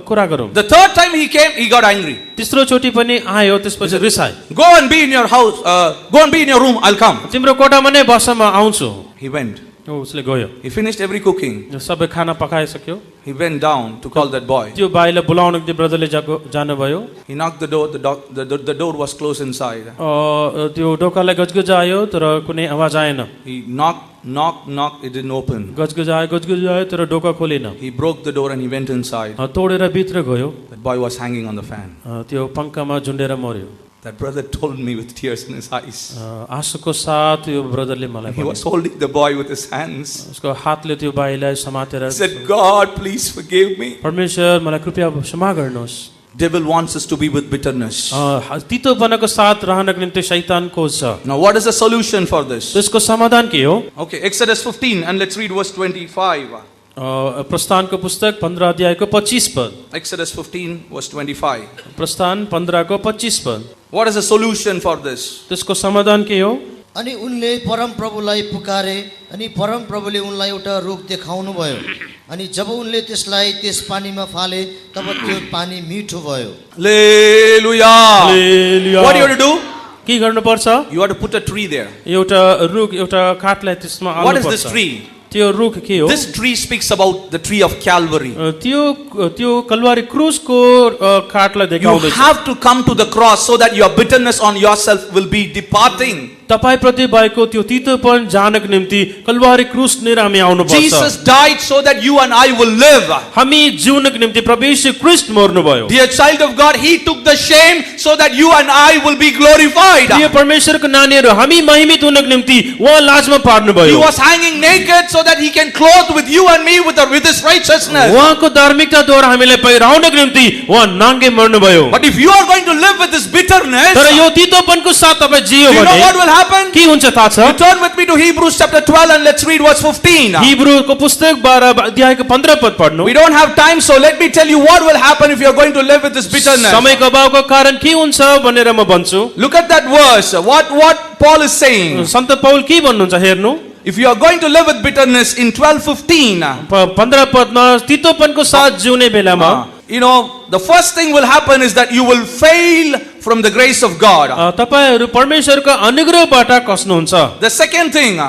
कुरा गरौँ। The third time he came, he got angry. तेस्रो चोटि पनि आयो, त्यसपछि रिसायो। Go and be in your house, go and be in your room, I'll come. तिम्रो कोठामा नै बस, म आउँछु। He went. उसले गयो, He finished every cooking. सबै खाना पकाइसक्यो। He went down to call that boy. त्यो भाइलाई बोलाउनको त्यो ब्रदरले जानुभयो। He knocked the door, the door was closed inside. त्यो ढोकालाई गजगजायो तर कुनै आवाज आएन। He knocked, it didn't open. गजगजायो तर ढोका खोलेन। He broke the door and he went inside. तोडेर भित्र गयो, That boy was hanging on the fan. त्यो पङ्खामा झुन्डेर मर्यो। That brother told me with tears in his eyes. आँसुको साथ यो ब्रदरले मलाई He was भन्यो। holding the boy with his hands. उसको हातले त्यो भाइलाई समातेर, He said, God, please forgive me. परमेश्वर मलाई कृपया क्षमा गर्नुहोस्। Devil wants us to be with bitterness. तीतोपनको साथ रहनको निम्ति शैतान खोज्छ। Now, what is the solution for this? त्यसको समाधान के हो? Okay, Exodus 15 and let's read verse 25. प्रस्थानको पुस्तक 15 अध्यायको 25 पद। Exodus 15 verse 25. प्रस्थान 15 को 25 पद। What is the solution for this? त्यसको समाधान के हो? अनि उनले परम प्रभुलाई पुकारे अनि परम प्रभुले उनलाई एउटा रूप देखाउनु भयो अनि जब उनले त्यसलाई त्यस पानीमा फाले तब त्यो पानी मिठो भयो। Hallelujah. Hallelujah. What do you have to do? के गर्नुपर्छ? You have to put a tree there. एउटा रुख एउटा काठलाई त्यसमा What हाल्नुपर्छ। is this tree? त्यो रुख के हो? This tree speaks about the tree of Calvary. त्यो कलवारी क्रुसको काठलाई You देखाउँदैछ। have to come to the cross so that your bitterness on yourself will be departing. तपाई प्रति भएको त्यो तीतोपन जानक निम्ति कलवारी क्रुस लिएर हामी आउनुपर्छ। Jesus died so that you and I will live. हामी जीवनको निम्ति प्रभु येशू ख्रीष्ट मर्नुभयो। Dear child of God, He took the shame so that you and I will be glorified. प्रिय परमेश्वरको नानीहरू हामी महिमित हुनको निम्ति उहाँ लाजमा पार्नुभयो। He was hanging naked so that He can clothe with you and me with His righteousness. उहाँको धार्मिकताद्वारा हामीलाई पहिराउनको निम्ति उहाँ नाङ्गे मर्नुभयो। But if you are going to live with this bitterness, तर यो तीतोपनको साथ तपाईँ जियो you know भने what will happen? के हुन्छ थाहा छ? You turn with me to Hebrews chapter 12 and let's read verse 15. हिब्रूको पुस्तक 12 अध्यायको 15 पद पढ्नु। We don't have time, so let me tell you what will happen if you are going to live with this bitterness. समयको अभावको कारण के हुन्छ भनेर म भन्छु। Look at that verse. What Paul is saying. सन्त पौल के भन्नुहुन्छ हेर्नु। If you are going to live with bitterness in 12:15, 15 पदमा तीतोपनको साथ जिउने बेलामा you know, the first thing will happen is that you will fail from the grace of God. तपाईहरु परमेश्वरको अनुग्रहबाट खस्नुहुन्छ। The second thing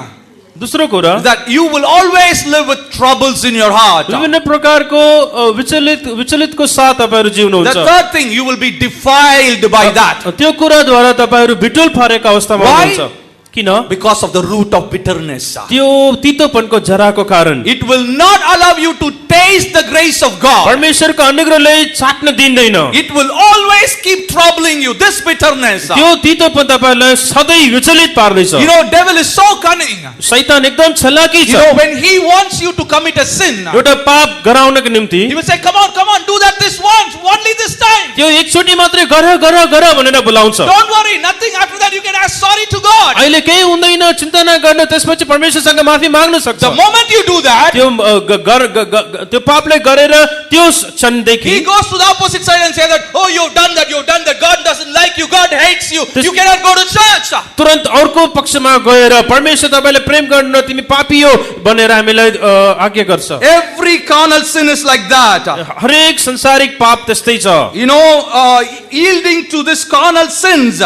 दोस्रो कुरा is that you will always live with troubles in your heart. विभिन्न प्रकारको विचलितको साथ तपाईहरु जिउनुहुन्छ। The third thing, you will be defiled by that. त्यो कुराद्वारा तपाईहरु बिटुल फरेका अवस्थामा हुनुहुन्छ। किन? Because of the root of bitterness. त्यो तीतोपनको जराको कारण It will not allow you to taste the grace of God. परमेश्वरको अनुग्रहले चाख्न दिँदैन। It will always keep troubling you. This bitterness. त्यो तीतोपन तपाईलाई सधैँ विचलित पार्दैछ। You know, devil is so cunning. शैतान एकदम चालाकी छ। You know, when he wants you to commit a sin, एउटा पाप गराउनको निम्ति he will say, come on, do that this once, only this time. त्यो एकचोटी मात्रै गर भनेर बोलाउँछ। Don't worry, nothing after that you can ask sorry to God. अहिले केही हुँदैन चिन्ता नगर्नु त्यसपछि परमेश्वरसँग माफी माग्न सक्छ। The moment you do that, त्यो पापले गरेर त्यो क्षणदेखि he goes to the opposite side and says that, oh, you've done that, God doesn't like you, God hates you, you cannot go to church. तुरन्त अर्को पक्षमा गएर परमेश्वर तपाईलाई प्रेम गर्नु तिमी पापी हो भनेर हामीलाई आज्ञा गर्छ। Every carnal sin is like that. हरेक संसारिक पाप त्यस्तै छ। You know, yielding to this carnal sins,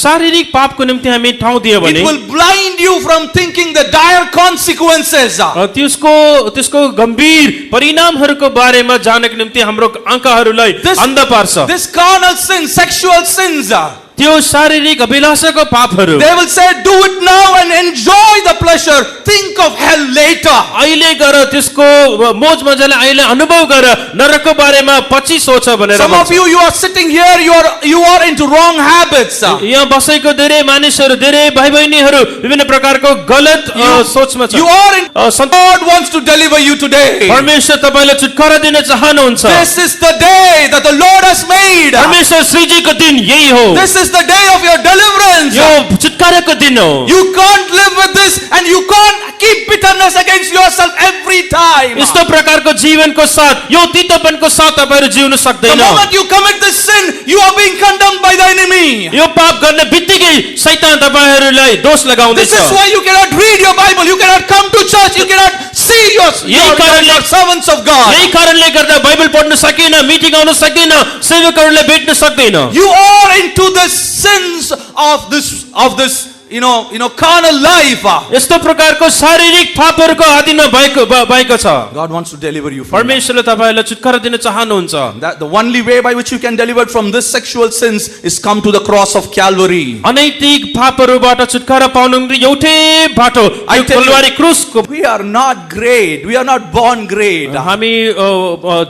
शारीरिक पापको निम्ति हामी ठाउँ दियो भने it will blind you from thinking the dire consequences. त्यसको गम्भीर परिणामहरूको बारेमा जानका निम्ति हाम्रो आँखाहरूलाई अन्ध पार्छ। This carnal sin, sexual sins, त्यो शारीरिक अभिलाषाको पापहरू they will say, do it now and enjoy the pleasure, think of hell later. अहिले गर त्यसको मोज मजाले अहिले अनुभव गर नरकको बारेमा पछि सोच भनेर Some of you are sitting here, you are into wrong habits. यहाँ बसेको धेरै मानिसहरू धेरै भाइ बहिनीहरू विभिन्न प्रकारको गलत सोचमा छ। You are in, God wants to deliver you today. परमेश्वर तपाईलाई छुटकारा दिन चाहनुहुन्छ। This is the day that the Lord has made. परमेश्वर सृजिको दिन यही हो। This is the day of your deliverance. यो छुटकाराको दिन हो। You can't live with this and you can't keep bitterness against yourself every time. यस्तो प्रकारको जीवनको साथ यो तीतोपनको साथ तपाईहरु जिउन The सक्दैन। moment you commit this sin, you are being condemned by the enemy. यो पाप गर्ने बित्तिकै शैतान तपाईहरुलाई दोष लगाउँदैछ। This is why you cannot read your Bible, you cannot come to church, you cannot see your servants of God. यही कारणले गर्दा बाइबल पढ्न सकिएन, मिटिङ आउन सकिएन, सेवकहरुलाई भेट्न सक्दैन। You are into the sins of this you know carnal life. यस्तो प्रकारको शारीरिक पापहरुको अधीनमा भएको छ। God wants to deliver you from परमेश्वरले तपाईलाई छुटकारा दिन चाहनुहुन्छ। that. The only way by which you can deliver from this sexual sins is come to the cross of Calvary. अनैतिक पापहरुबाट छुटकारा पाउनु एउटै बाटो यो Kalwari क्रुसको। We are not great, we are not born great. हामी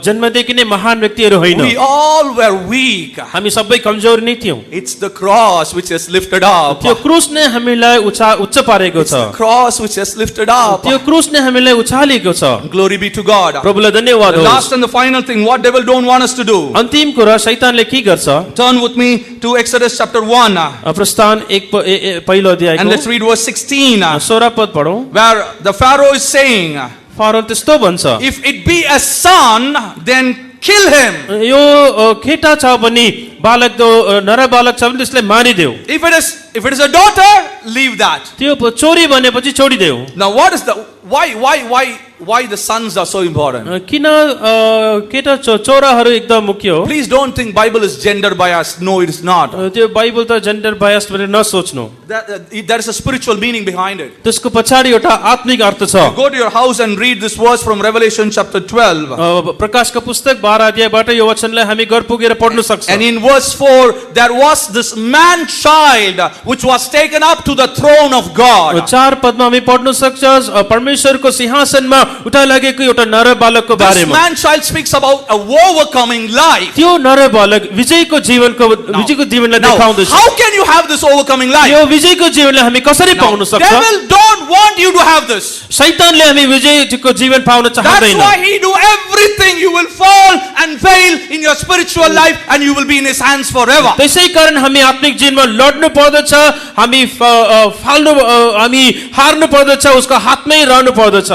जन्मदेखि नै महान व्यक्तिहरु होइन। We all were weak. हामी सबै कमजोर नै थियौं। It's the cross which has lifted up. त्यो क्रुस नै हामीलाई उच्च पारेको छ। The cross which has lifted up. त्यो क्रुस नै हामीलाई उचालेको छ। Glory be to God. प्रभुलाई धन्यवाद The होस्। last and the final thing, what devil don't want us to do. अन्तिम कुरा शैतानले के गर्छ? Turn with me to Exodus chapter 1 प्रस्थान 1 पहिलो and अध्यायको let's read verse 16 16 पद पढौं। where the Pharaoh is saying, फारोन त्यस्तो भन्छ, if it be a son, then kill him. यो केटा छ भने बालक नर बालक छ भने त्यसलाई मारिदेऊ। If it is a daughter, leave that. त्यो छोरी भनेपछि छोडिदेऊ। Now what is the why the sons are so important? किन केटा छोराहरू एकदम मुख्य हो? Please don't think Bible is gender biased. No, it is not. त्यो बाइबल त जेन्डर बायस्ड भनेर नसोच्नु। There is a spiritual meaning behind it. त्यसको पछाडि एउटा आत्मिक अर्थ छ। Go to your house and read this verse from Revelation chapter 12. प्रकाशका पुस्तक 12 अध्यायबाट यो वचनलाई हामी घर पुगेर पढ्न सक्छौँ। And in verse 4, there was this man child which was taken up to the throne of God. 4 पदमा हामी पढ्न सक्छौँ परमेश्वरको सिंहासनमा उठा लागेको एउटा नर बालकको This बारेमा। man child speaks about a overcoming life. त्यो नर बालक विजयको जीवनलाई देखाउँदछ। How can you have this overcoming life? यो विजयको जीवनलाई हामी कसरी Now, पाउन सक्छौँ? devil don't want you to have this. शैतानले हामी विजयको जीवन पाउन That's चाहदैन। why he do everything. You will fall and fail in your spiritual life and you will be in his hands forever. त्यसै कारण हामी आत्मिक जीवनमा लड्नु पर्दछ, हामी हार्नु पर्दछ, उसको हातमै रहनु पर्दछ।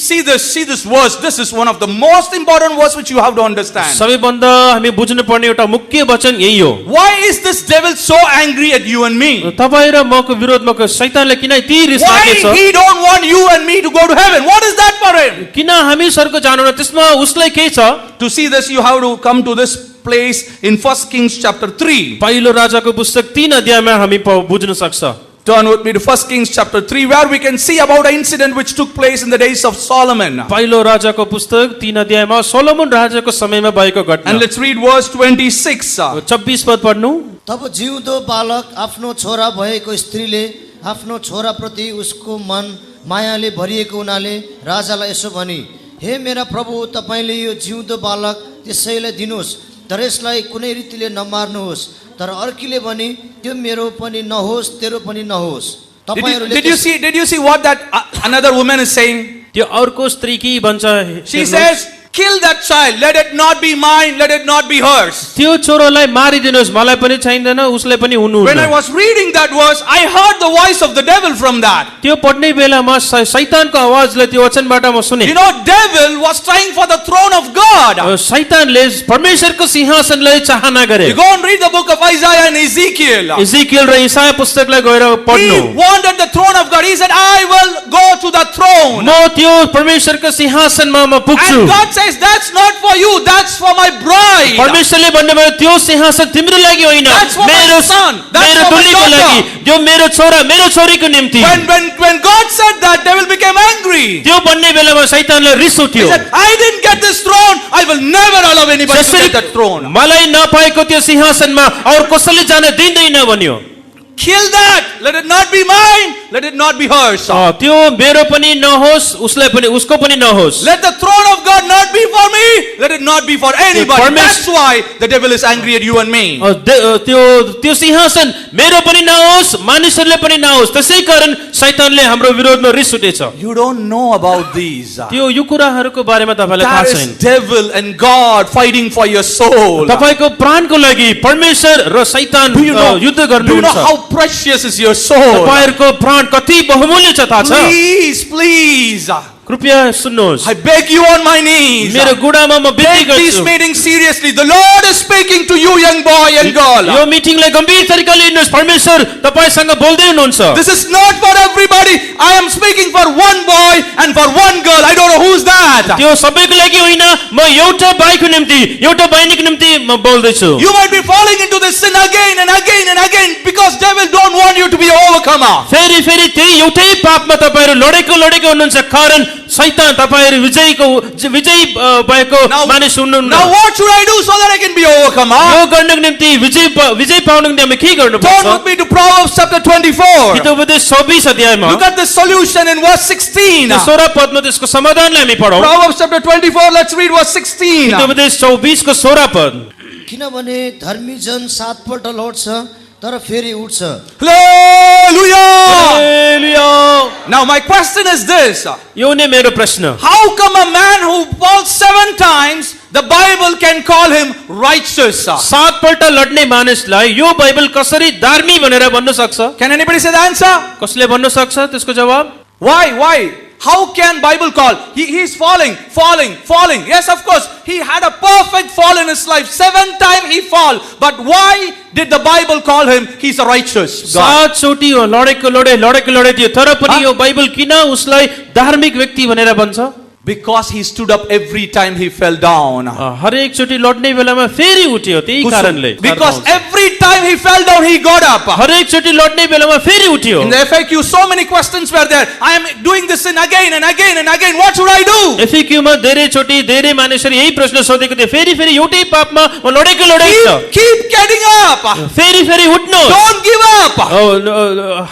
See this verse. This is one of the most important words which you have to understand. सबैभन्दा हामी बुझ्नु पर्ने एउटा मुख्य वचन यही हो। Why is this devil so angry at you and me? तपाईँ र मको विरोधमा शैतानले किन यति रिस Why राखेको छ? he don't want you and me to go to heaven? What is that for him? किन हामी स्वर्ग जानु? त्यसमा उसलाई के छ? To see this, you have to come to this place in 1 Kings chapter 3. पहिलो राजाको पुस्तक 3 अध्यायमा हामी बुझ्न सक्छ। Turn with me to 1 Kings chapter 3, where we can see about an incident which took place in the days of Solomon. पहिलो राजाको पुस्तक 3 अध्यायमा सोलोमन राजाको समयमा भएको घटना। And let's read verse 26. 26 पद पढ्नु। तब जिउँदो बालक आफ्नो छोरा भएको स्त्रीले आफ्नो छोराप्रति उसको मन मायाले भरिएको हुनाले राजालाई यसो भनी, हे मेरा प्रभु, तपाईँले यो जिउँदो बालक त्यसैलाई दिनुहोस्, तर यसलाई कुनै रीतिले नमार्नुहोस्। तर अर्कीले भनी, त्यो मेरो पनि नहोस्, तेरो पनि नहोस्। Did you see what that another woman is saying? त्यो अर्को स्त्री के भन्छ? She says, kill that child. Let it not be mine. Let it not be hers. त्यो छोरोलाई मारिदिनुहोस्, मलाई पनि चाहिँदैन, उसलाई पनि हुनु When I हुन्न। was reading that verse, I heard the voice of the devil from that. त्यो पढ्ने बेलामा शैतानको आवाजले त्यो वचनबाट म सुने। You know, devil was trying for the throne of God. शैतानले परमेश्वरको सिंहासनलाई चाहना गरे। You go and read the book of Isaiah and Ezekiel. Ezekiel र इसाया पुस्तकलाई गएर He पढ्नु। wanted the throne of God. He said, I will go to the throne. म त्यो परमेश्वरको सिंहासनमा म पुग्छु। And God says, that's not for you. That's for my bride. परमेश्वरले भन्नुभयो त्यो सिंहासन तिम्रो लागि होइन, That's for my मेरो son. That's मेरो for my दुलीको daughter. लागि, त्यो मेरो छोरा मेरो छोरीको निम्ति। When God said that, devil became angry. त्यो भन्ने बेलामा शैतानलाई रिस He उठ्यो। said, I didn't get this throne. I will never allow anybody to get that throne. मलाई नपाएको त्यो सिंहासनमा और कसैले जान दिँदैन भन्यो। Kill that. Let it not be mine. Let it not be hers. त्यो मेरो पनि नहोस्, उसलाई पनि उसको पनि नहोस्। Let the throne of God not be for me. Let it not be for anybody. That's why the devil is angry at you and me. त्यो सिंहासन मेरो पनि नहोस्, मानिसहरूले पनि नहोस्, त्यसै कारण शैतानले हाम्रो विरोधमा रिस उठेछ। You don't know about these. त्यो यो कुराहरूको बारेमा तपाईलाई थाहा There छैन। is devil and God fighting for your soul. तपाईको प्राणको लागि परमेश्वर र शैतान युद्ध Do you know गर्नुहुन्छ। how precious is your soul? तपाईहरुको प्राण कति बहुमूल्य छ थाहा छ? Please. कृपया सुन्नुहोस्, I beg you on my knees. मेरो गुडामा म बिन्ती Take this गर्छु, meeting seriously. The Lord is speaking to you, young boy and girl. यो मिटिङलाई गम्भीर तरिकाले लिनुहोस्। परमेश्वर तपाईसँग बोल्दै हुनुहुन्छ। This is not for everybody. I am speaking for one boy and for one girl. I don't know who's that. त्यो सबैको लागि होइन, म एउटा भाइको निम्ति एउटा बहिनीको निम्ति म बोल्दै छु। You might be falling into this sin again and again and again because devil don't want you to be an overcomer. फेरि फेरि त्यही एउटै पापमा तपाईहरु लडेको हुनुहुन्छ, कारण शैतान तपाईहरु विजयी भएको मानिस हुनुहुन्न। Now what should I do so that I can be an overcomer? यो गर्नको निम्ति विजय पाउनको निम्ति हामी के गर्नुपर्छ? Turn with me to Proverbs chapter 24. Hitopadesha 24 अध्यायमा Look at the solution in verse 16. 16 पदमा त्यसको समाधानलाई हामी पढौं। Proverbs chapter 24, let's read verse 16. Hitopadesha 24 को 16 पद। किनभने धर्मी जन 7 पल्ट लड्छ तर फेरि उठ्छ। Hallelujah! Hallelujah. Now my question is this. यो नै मेरो प्रश्न, How come a man who falls 7 times, the Bible can call him righteous? 7 पल्ट लड्ने मानिसलाई यो बाइबल कसरी धार्मिक भनेर भन्न सक्छ? Can anybody say the answer? कसले भन्न सक्छ त्यसको जवाब? Why? How can Bible call? He's falling. Yes, of course. He had a perfect fall in his life. 7 times he fall. But why did the Bible call him? He's a righteous God. 7 चोटी लडेको लडे थियो, तर पनि यो Bible किन उसलाई धार्मिक व्यक्ति भनेर भन्छ? Because he stood up every time he fell down. हरेक चोटि लड्ने बेलामा फेरि उठ्यो त्यही कारणले Because every time he fell down, he got up. हरेक चोटि लड्ने बेलामा फेरि उठ्यो In the FAQ, so many questions were there. I am doing this sin again and again and again. What should I do? FAQ मा धेरै चोटि धेरै मानिसहरू यही प्रश्न सोधेको थिए फेरि फेरि एउटै पापमा म लडेकै छ Keep getting up. फेरि फेरि उठ्नु Don't give up.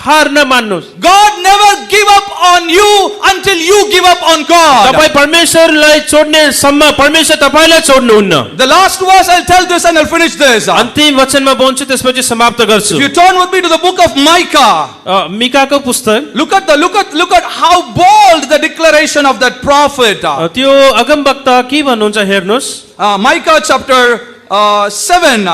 हार नमान्नुस् God never give up on you until you give up on God. तपाई परमेश्वरलाई छोड्ने सम्म परमेश्वर तपाईलाई छोड्नुहुन्न The last verse, I'll tell this and I'll finish this. अन्तिम वचनमा बोल्छु त्यसपछि समाप्त गर्छु If you turn with me to the book of Micah, मिकाको पुस्तक look at how bold the declaration of that prophet. त्यो अगमवक्ता के भन्नुहुन्छ हेर्नुस् Micah chapter 7.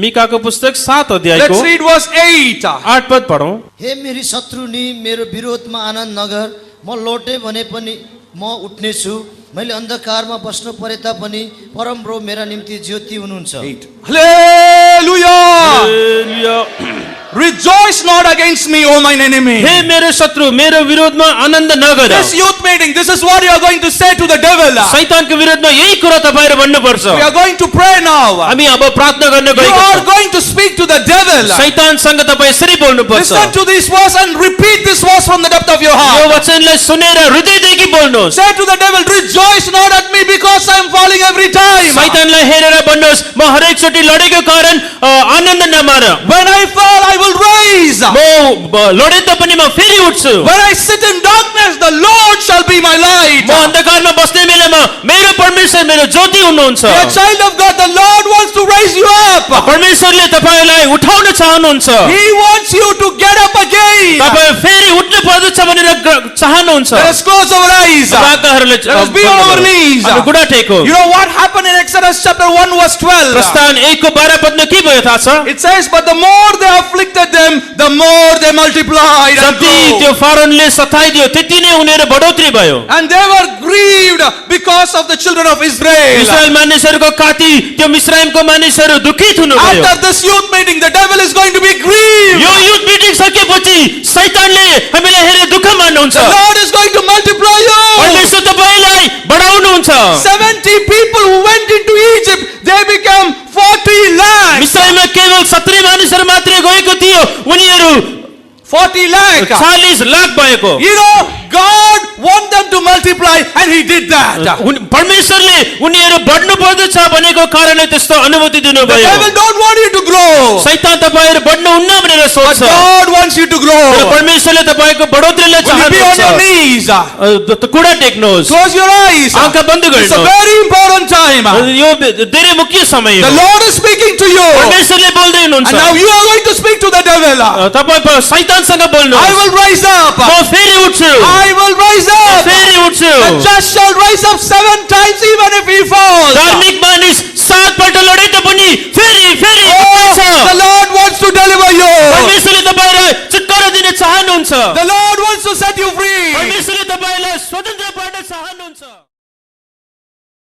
मिकाको पुस्तक 7 Let's अध्यायको read verse 8. 8 पद पढौं हे मेरी शत्रुनी मेरो विरोधमा आनन्द नगर म लोटे भने पनि म उठ्नेछु मैले अन्धकारमा बस्नु परे तापनि परमप्रभु मेरा निम्ति ज्योति हुनुहुन्छ Hallelujah. Rejoice not against me, O mine enemy. हे मेरो शत्रु मेरो विरोधमा आनन्द नगर This youth meeting, this is what you are going to say to the devil. शैतानको विरोधमा यही कुरा तपाईहरु भन्नुपर्छ We are going to pray now. हामी अब प्रार्थना गर्न You गएका are छौं going to speak to the devil. शैतानसँग तपाई यसरी बोल्नुपर्छ Listen to this verse and repeat this verse from the depth of your यो heart. वचनलाई सुनेर हृदयदेखि बोल्नुहोस् Say to the devil, rejoice not at me because I am falling every time. शैतानलाई हेरेर भन्नुहोस् म हरेक चोटि लडेको कारण आनन्द नमान When I fall, I will rise. म लडे तापनि म फेरि उठ्छु When I sit in darkness, the Lord shall be my light. म अन्धकारमा बस्ने बेलामा मेरो परमेश्वर मेरो ज्योति हुनुहुन्छ You're a child of God, the Lord wants to raise you up. परमेश्वरले तपाईलाई उठाउन चाहनुहुन्छ He wants you to get up again. तपाई फेरि उठ्नु पर्दछ भनेर चाहनुहुन्छ Let us close our eyes. वाक्यहरूले Let us be on our knees. हामी गुडा टेकौं You know what happened in Exodus chapter 1 verse 12? प्रस्थान 1 को 12 पदमा के भयो थाहा छ It says, but the more they afflicted them, the more they multiplied and जति grew. त्यो फारोनले सताइदियो त्यति नै उनीहरु बढोत्तरी भयो And they were grieved because of the children of Israel. Israel मानिसहरुको काती त्यो मिस्राइमको मानिसहरु दुखित हुनु भयो After this youth meeting, the devil is going to be grieved. यो युथ मिटिङ सकेपछि शैतानले हामीलाई हेरेर दुःख मान्नुहुन्छ The Lord is going to multiply you. परमेश्वर तपाईलाई बढाउनुहुन्छ 70 people who went into Egypt, they became 40 lakhs. मिस्राइममा केवल 70 मानिसहरु मात्रै गएको थियो उनीहरु 40 lakh. 40 लाख भएको You know, God want them to multiply and he did that. परमेश्वरले उनीहरु बढ्नु पर्दछ भनेको कारणले त्यस्तो अनुभूति The दिनुभयो devil don't want you to grow. शैतान तपाईहरु बढ्नु हुन्न भनेर But सोच्छ God wants you to तर grow. परमेश्वरले तपाईको बढोत्तरीलाई Will you be on your चाहनुहुन्छ knees? कुरा टेक्नुहोस् Close your eyes. आँखा बन्द It's a गर्नुहोस् very important time. यो धेरै मुख्य समय The हो Lord is speaking to you. परमेश्वरले बोल्दै And हुनुहुन्छ now you are going to speak to the devil. तपाई शैतानसँग I बोल्नुहोस् will rise up. म फेरि उठ्छु I will rise म up. फेरि उठ्छु The just shall rise up 7 times even if he falls. धार्मिक मानिस 7 पल्ट लडे तापनि फेरि फेरि उठ्छ The Lord wants to deliver you. परमेश्वरले तपाईलाई छुटकारा दिन चाहनुहुन्छ The Lord wants to set you free. परमेश्वरले तपाईलाई स्वतन्त्र